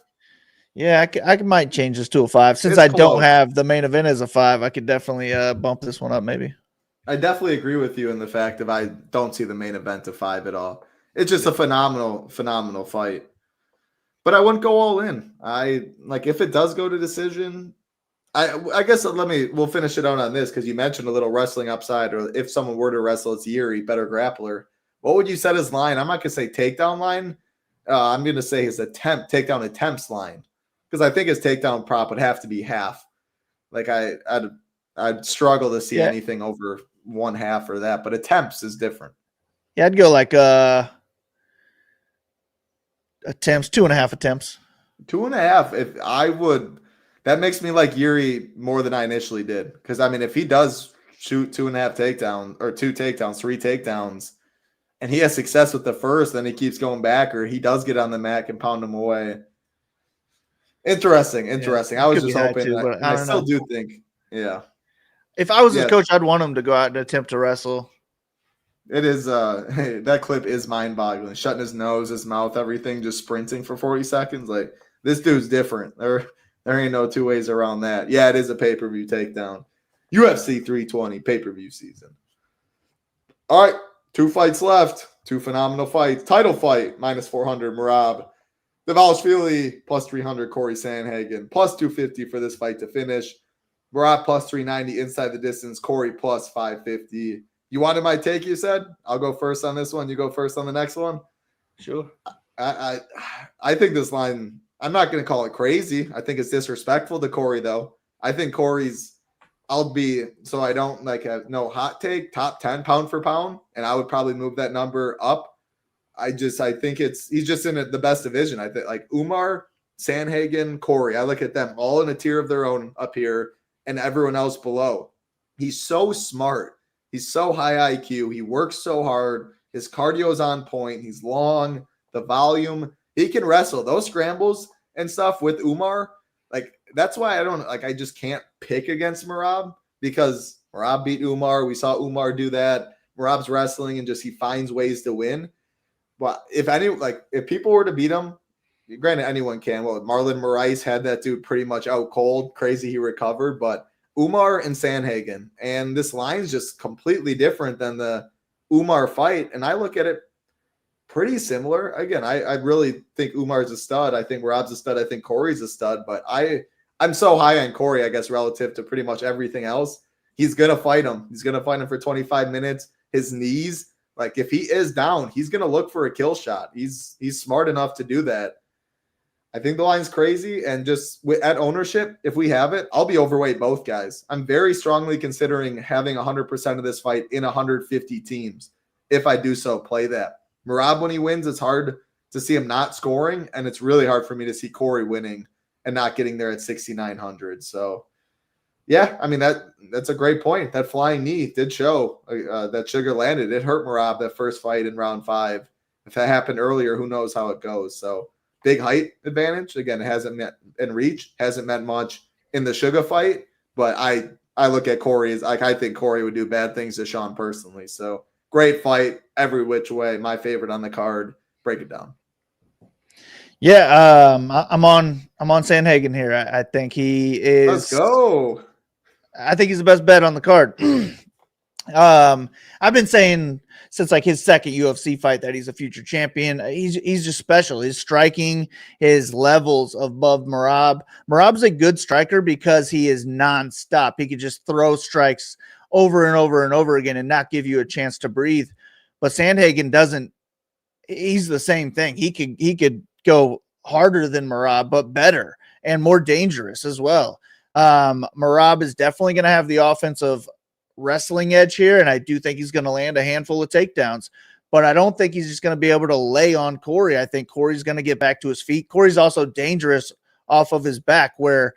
Yeah, I might change this to a 5 since It's I don't close. have the main event as a 5. I could definitely bump this one up maybe. I definitely agree with you in the fact that I don't see the main event to 5 at all. It's just a phenomenal fight. But I wouldn't go all in. If it does go to decision, I guess we'll finish it out on this because you mentioned a little wrestling upside, or if someone were to wrestle, it's Yuri, better grappler. What would you set his line? I'm not gonna say takedown line. I'm gonna say his takedown attempts line, because I think his takedown prop would have to be half. Like I'd struggle to see anything over 1/2 or that, but attempts is different. Yeah, I'd go like attempts, 2.5 attempts. 2.5. If I would, that makes me like Yuri more than I initially did. Because I mean, if he does shoot 2.5 takedowns or 2 takedowns, 3 takedowns, and he has success with the first, then he keeps going back, or he does get on the mat and pound him away. Interesting. Yeah, I was just hoping, too, but I still do think, yeah. If I was his coach, I'd want him to go out and attempt to wrestle. It is that clip is mind-boggling. Shutting his nose, his mouth, everything, just sprinting for 40 seconds. Like, this dude's different. There ain't no 2 ways around that. Yeah, it is a pay-per-view takedown. UFC 320 pay-per-view season. All right, 2 fights left. 2 phenomenal fights. Title fight, -400, Merab Dvalishvili, +300, Corey Sandhagen, +250 for this fight to finish. Merab +390 inside the distance, Corey +550. You wanted my take, you said? I'll go first on this one. You go first on the next one? Sure. I think this line, I'm not going to call it crazy. I think it's disrespectful to Corey, though. I think Corey's, so I don't have no hot take, top 10 pound for pound, and I would probably move that number up. I think he's just in the best division. I think like Umar, Sandhagen, Corey, I look at them all in a tier of their own up here and everyone else below. He's so smart. He's so high IQ. He works so hard. His cardio is on point. He's long. The volume. He can wrestle. Those scrambles and stuff with Umar, that's why I just can't pick against Merab, because Merab beat Umar. We saw Umar do that. Merab's wrestling and he finds ways to win. But if people were to beat him, granted anyone can. Well, Marlon Moraes had that dude pretty much out cold. Crazy he recovered, but Umar and Sandhagen, and this line's just completely different than the Umar fight, and I look at it pretty similar. Again, I really think Umar's a stud. I think Rob's a stud. I think Corey's a stud, but I'm so high on Corey, I guess, relative to pretty much everything else. He's going to fight him. He's going to fight him for 25 minutes. His knees, if he is down, he's going to look for a kill shot. He's smart enough to do that. I think the line's crazy, and at ownership, if we have it, I'll be overweight both guys. I'm very strongly considering having 100% of this fight in 150 teams. If I do so, play that. Merab, when he wins, it's hard to see him not scoring, and it's really hard for me to see Corey winning and not getting there at 6,900. So, yeah, I mean, that's a great point. That flying knee did show that Sugar landed. It hurt Merab that first fight in round 5. If that happened earlier, who knows how it goes. So, big height advantage. Again, it hasn't met in reach, hasn't meant much in the Sugar fight, but I look at Corey as I think Corey would do bad things to Sean personally. So great fight every which way. My favorite on the card. Break it down. Yeah, I'm on Sandhagen here. I think he is. Let's go. I think he's the best bet on the card. I've been saying since his second UFC fight that he's a future champion. He's just special. His striking, his levels above Merab. Merab's a good striker because he is nonstop. He could just throw strikes over and over and over again and not give you a chance to breathe. But Sandhagen doesn't. He's the same thing. He could go harder than Merab, but better and more dangerous as well. Merab is definitely going to have the offensive wrestling edge here, and I do think he's going to land a handful of takedowns, but I don't think he's just going to be able to lay on Corey. I think Corey's going to get back to his feet. Corey's also dangerous off of his back, where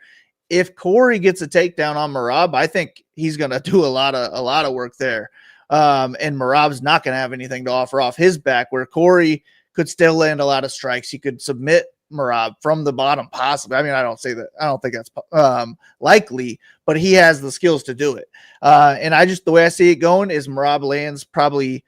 if Corey gets a takedown on Merab, I think he's going to do a lot of work there. And Merab's not going to have anything to offer off his back, where Corey could still land a lot of strikes. He could submit Merab from the bottom, possibly. I mean, I don't think that's likely, but he has the skills to do it. And the way I see it going is Merab lands probably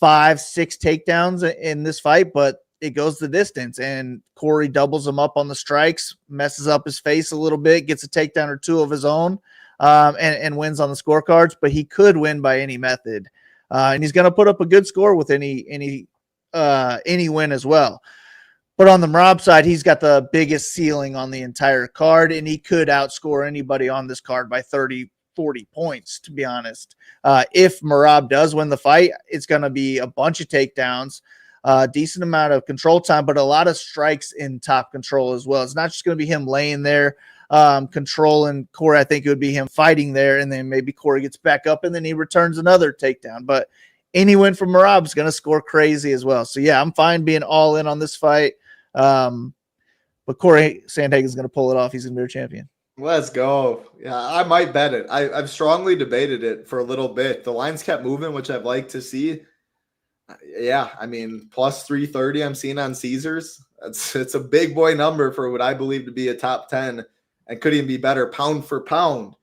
5-6 takedowns in this fight, but it goes the distance, and Corey doubles him up on the strikes, messes up his face a little bit, gets a takedown or two of his own, and wins on the scorecards. But he could win by any method, and he's going to put up a good score with any win as well. But on the Merab side, he's got the biggest ceiling on the entire card, and he could outscore anybody on this card by 30, 40 points, to be honest. If Merab does win the fight, it's going to be a bunch of takedowns, decent amount of control time, but a lot of strikes in top control as well. It's not just going to be him laying there controlling Corey. I think it would be him fighting there, and then maybe Corey gets back up, and then he returns another takedown. But any win from Merab is going to score crazy as well. So, yeah, I'm fine being all in on this fight. But Corey Sandhagen is going to pull it off. He's going to be our champion. Let's go. Yeah, I might bet it. I've strongly debated it for a little bit. The lines kept moving, which I'd like to see. Yeah, I mean, plus 330 I'm seeing on Caesars. It's a big boy number for what I believe to be a top 10 and could even be better pound for pound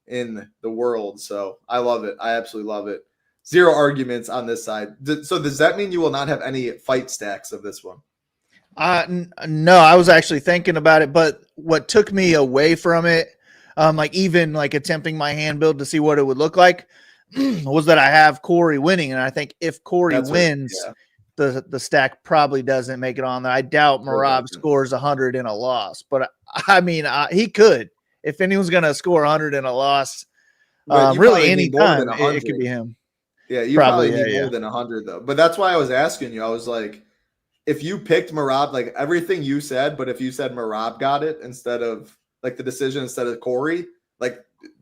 in the world. So I love it. I absolutely love it. Zero arguments on this side. So does that mean you will not have any fight stacks of this one? No, I was actually thinking about it, but what took me away from it, even attempting my hand build to see what it would look like, was that I have Corey winning. And I think if Corey wins, the stack probably doesn't make it on there. I doubt Merab scores 100 in a loss, but I mean, he could. If anyone's going to score 100 in a loss, really any time, it could be him. Yeah, you probably need more than 100 though. But that's why I was asking you. I was like, if you picked Merab, like everything you said, but if you said Merab got it instead of the decision instead of Corey,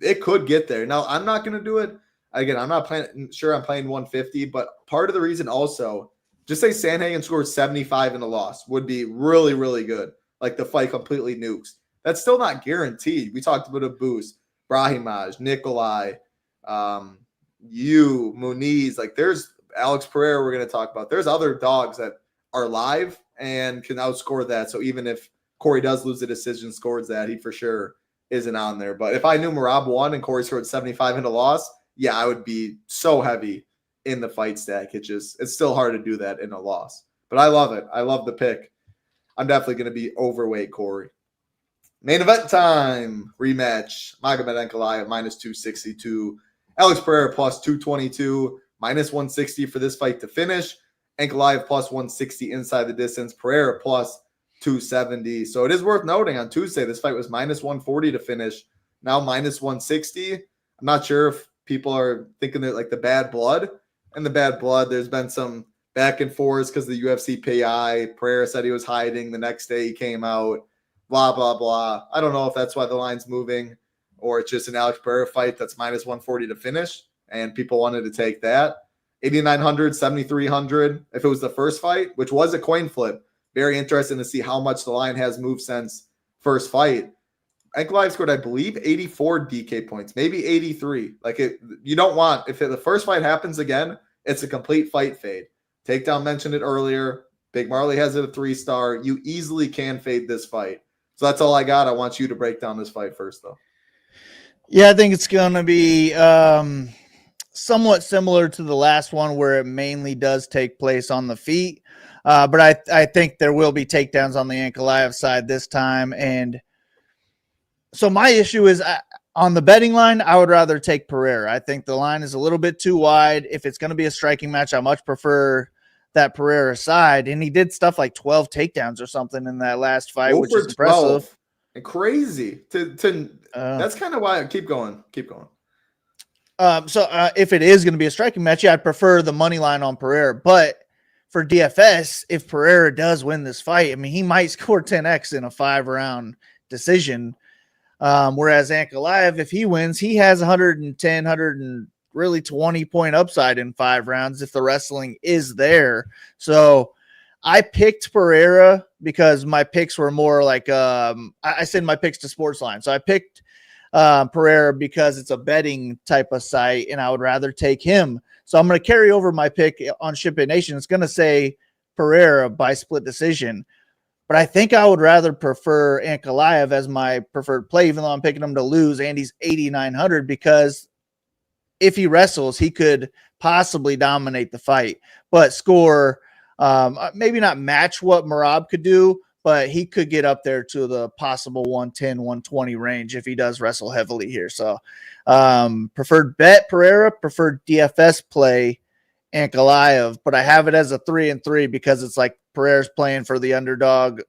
it could get there. Now, I'm not going to do it. Again, I'm not playing. Sure, I'm playing 150, but part of the reason also, just say Sandhagen scores 75 in a loss would be really, really good. The fight completely nukes. That's still not guaranteed. We talked about a boost, Brahimaj, Nikolai, Muniz. There's Alex Pereira we're going to talk about. There's other dogs that are live and can outscore that. So even if Corey does lose the decision, scores that, he for sure isn't on there. But if I knew Merab won and Corey scored 75 in a loss, yeah, I would be so heavy in the fight stack. It's still hard to do that in a loss. But I love it. I love the pick. I'm definitely going to be overweight Corey. Main event time. Rematch. Magomed Ankalaev minus 262. Alex Pereira plus 222. Minus 160 for this fight to finish. Ankalaev plus 160 inside the distance. Pereira plus 270. So it is worth noting on Tuesday, this fight was minus 140 to finish. Now minus 160. I'm not sure if people are thinking that the bad blood. And the bad blood, there's been some back and forth because the UFC PI. Pereira said he was hiding. The next day he came out. Blah, blah, blah. I don't know if that's why the line's moving or it's just an Alex Pereira fight that's minus 140 to finish. And people wanted to take that. 8,900, 7,300. If it was the first fight, which was a coin flip, very interesting to see how much the line has moved since first fight. Ankalaev scored, I believe, 84 DK points, maybe 83. You don't want, if the first fight happens again, it's a complete fight fade. Takedown mentioned it earlier. Big Marley has it a 3-star. You easily can fade this fight. So that's all I got. I want you to break down this fight first, though. Yeah, I think it's going to be somewhat similar to the last one where it mainly does take place on the feet. But I think there will be takedowns on the Ankalaev side this time. And so my issue is on the betting line, I would rather take Pereira. I think the line is a little bit too wide. If it's going to be a striking match, I much prefer that Pereira side. And he did stuff like 12 takedowns or something in that last fight, which is impressive. And crazy. That's kind of why. Keep going. So if it is going to be a striking match, yeah, I'd prefer the money line on Pereira. But for DFS, if Pereira does win this fight, I mean, he might score 10x in a 5-round decision. Whereas Ankalaev, if he wins, he has 110, really 20-point upside in 5 rounds if the wrestling is there. So I picked Pereira because my picks were more I send my picks to Sportsline. So I picked Pereira because it's a betting type of site, and I would rather take him. So I'm going to carry over my pick on SHIPIT Nation. It's going to say Pereira by split decision. But I think I would rather prefer Ankalaev as my preferred play, even though I'm picking him to lose, and he's 8,900, because if he wrestles, he could possibly dominate the fight, but score maybe not match what Merab could do, but he could get up there to the possible 110, 120 range if he does wrestle heavily here. So preferred bet Pereira, preferred DFS play Ankalaev, but I have it as a 3-3 because it's like Pereira's playing for the underdog,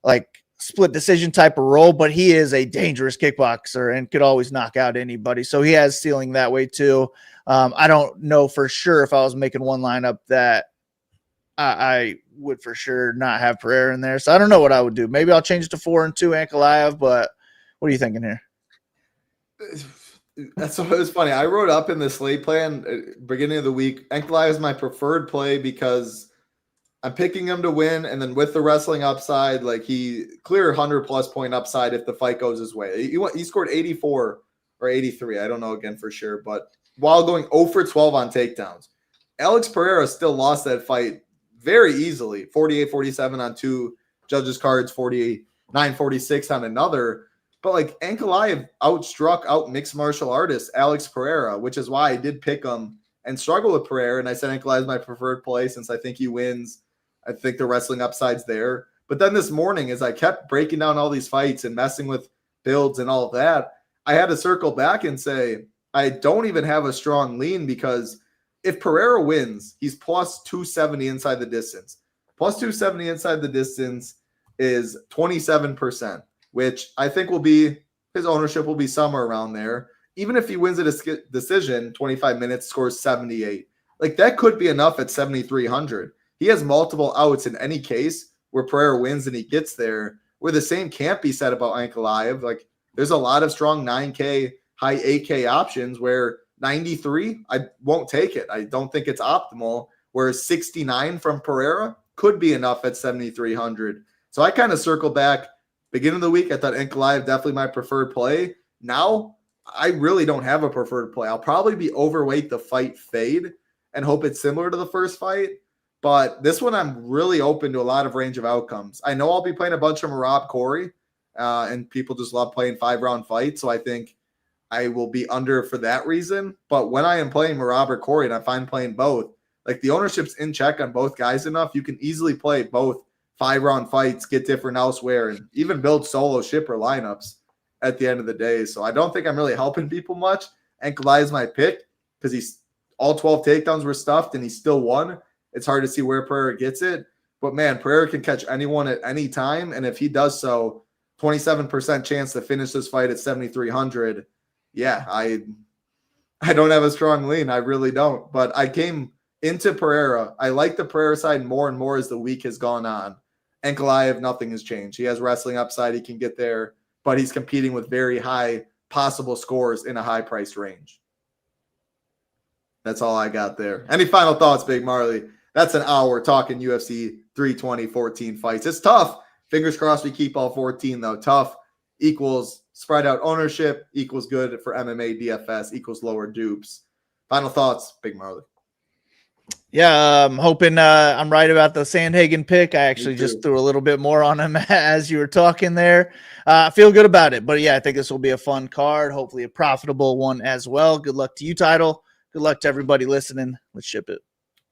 like split decision type of role, but he is a dangerous kickboxer and could always knock out anybody. So he has ceiling that way too. I don't know for sure if I was making one lineup that I would for sure not have Pereira in there. So I don't know what I would do. Maybe I'll change it to 4-2 Ankalaev, but what are you thinking here? That's what was funny. I wrote up in the slate plan beginning of the week, Ankalaev is my preferred play because I'm picking him to win, and then with the wrestling upside, like he clear 100+ point upside if the fight goes his way. He scored 84 or 83. I don't know again for sure, but while going 0 for 12 on takedowns, Alex Pereira still lost that fight very easily. 48-47 on two judges' cards, 49-46 on another. But like Ankalaev out mixed martial artist Alex Pereira, which is why I did pick him and struggle with Pereira. And I said Ankalaev is my preferred play since I think he wins. I think the wrestling upside's there. But then this morning, as I kept breaking down all these fights and messing with builds and all of that, I had to circle back and say, I don't even have a strong lean because if Pereira wins, he's plus 270 inside the distance. Plus 270 inside the distance is 27%, which I think will be, his ownership will be somewhere around there. Even if he wins a decision, 25 minutes, scores 78. Like that could be enough at 7,300. He has multiple outs in any case where Pereira wins and he gets there, where the same can't be said about Ankalaev. Like there's a lot of strong 9K, high 8K options where 93, I won't take it. I don't think it's optimal. Whereas 69 from Pereira could be enough at 7,300. So I kind of circle back. Beginning of the week, I thought Ankalaev definitely my preferred play. Now, I really don't have a preferred play. I'll probably be overweight the fight fade and hope it's similar to the first fight. But this one, I'm really open to a lot of range of outcomes. I know I'll be playing a bunch of Merab Corey, and people just love playing 5-round fights. So I think I will be under for that reason. But when I am playing Merab or Corey, and I find playing both, like the ownership's in check on both guys enough, you can easily play both 5-round fights, get different elsewhere, and even build solo shipper lineups at the end of the day. So I don't think I'm really helping people much. Ankalaev is my pick because he's all 12 takedowns were stuffed and he still won. It's hard to see where Pereira gets it. But man, Pereira can catch anyone at any time. And if he does so, 27% chance to finish this fight at 7,300. Yeah, I don't have a strong lean. I really don't. But I came into Pereira. I like the Pereira side more and more as the week has gone on. Ankalaev, nothing has changed. He has wrestling upside. He can get there, but he's competing with very high possible scores in a high price range. That's all I got there. Any final thoughts, Big Marley? That's an hour talking UFC 320, 14 fights. It's tough. Fingers crossed we keep all 14, though. Tough equals spread out ownership, equals good for MMA DFS, equals lower dupes. Final thoughts, Big Marley. Yeah, I'm hoping I'm right about the Sandhagen pick. I actually just threw a little bit more on him as you were talking there. I feel good about it. But yeah, I think this will be a fun card, hopefully a profitable one as well. Good luck to you, Title. Good luck to everybody listening. Let's ship it.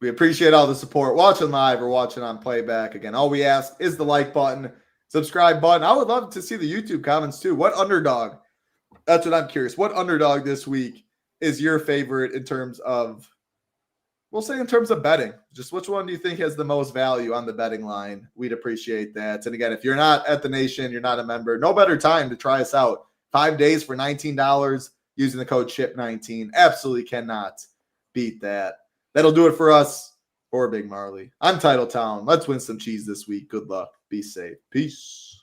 We appreciate all the support. Watching live or watching on playback. Again, all we ask is the like button, subscribe button. I would love to see the YouTube comments too. What underdog? That's what I'm curious. What underdog this week is your favorite in terms of, we'll say in terms of betting? Just which one do you think has the most value on the betting line? We'd appreciate that. And again, if you're not at the Nation, you're not a member, no better time to try us out. 5 days for $19 using the code SHIP19. Absolutely cannot beat that. That'll do it for us or Big Marley. I'm Title Town. Let's win some cheese this week. Good luck. Be safe. Peace.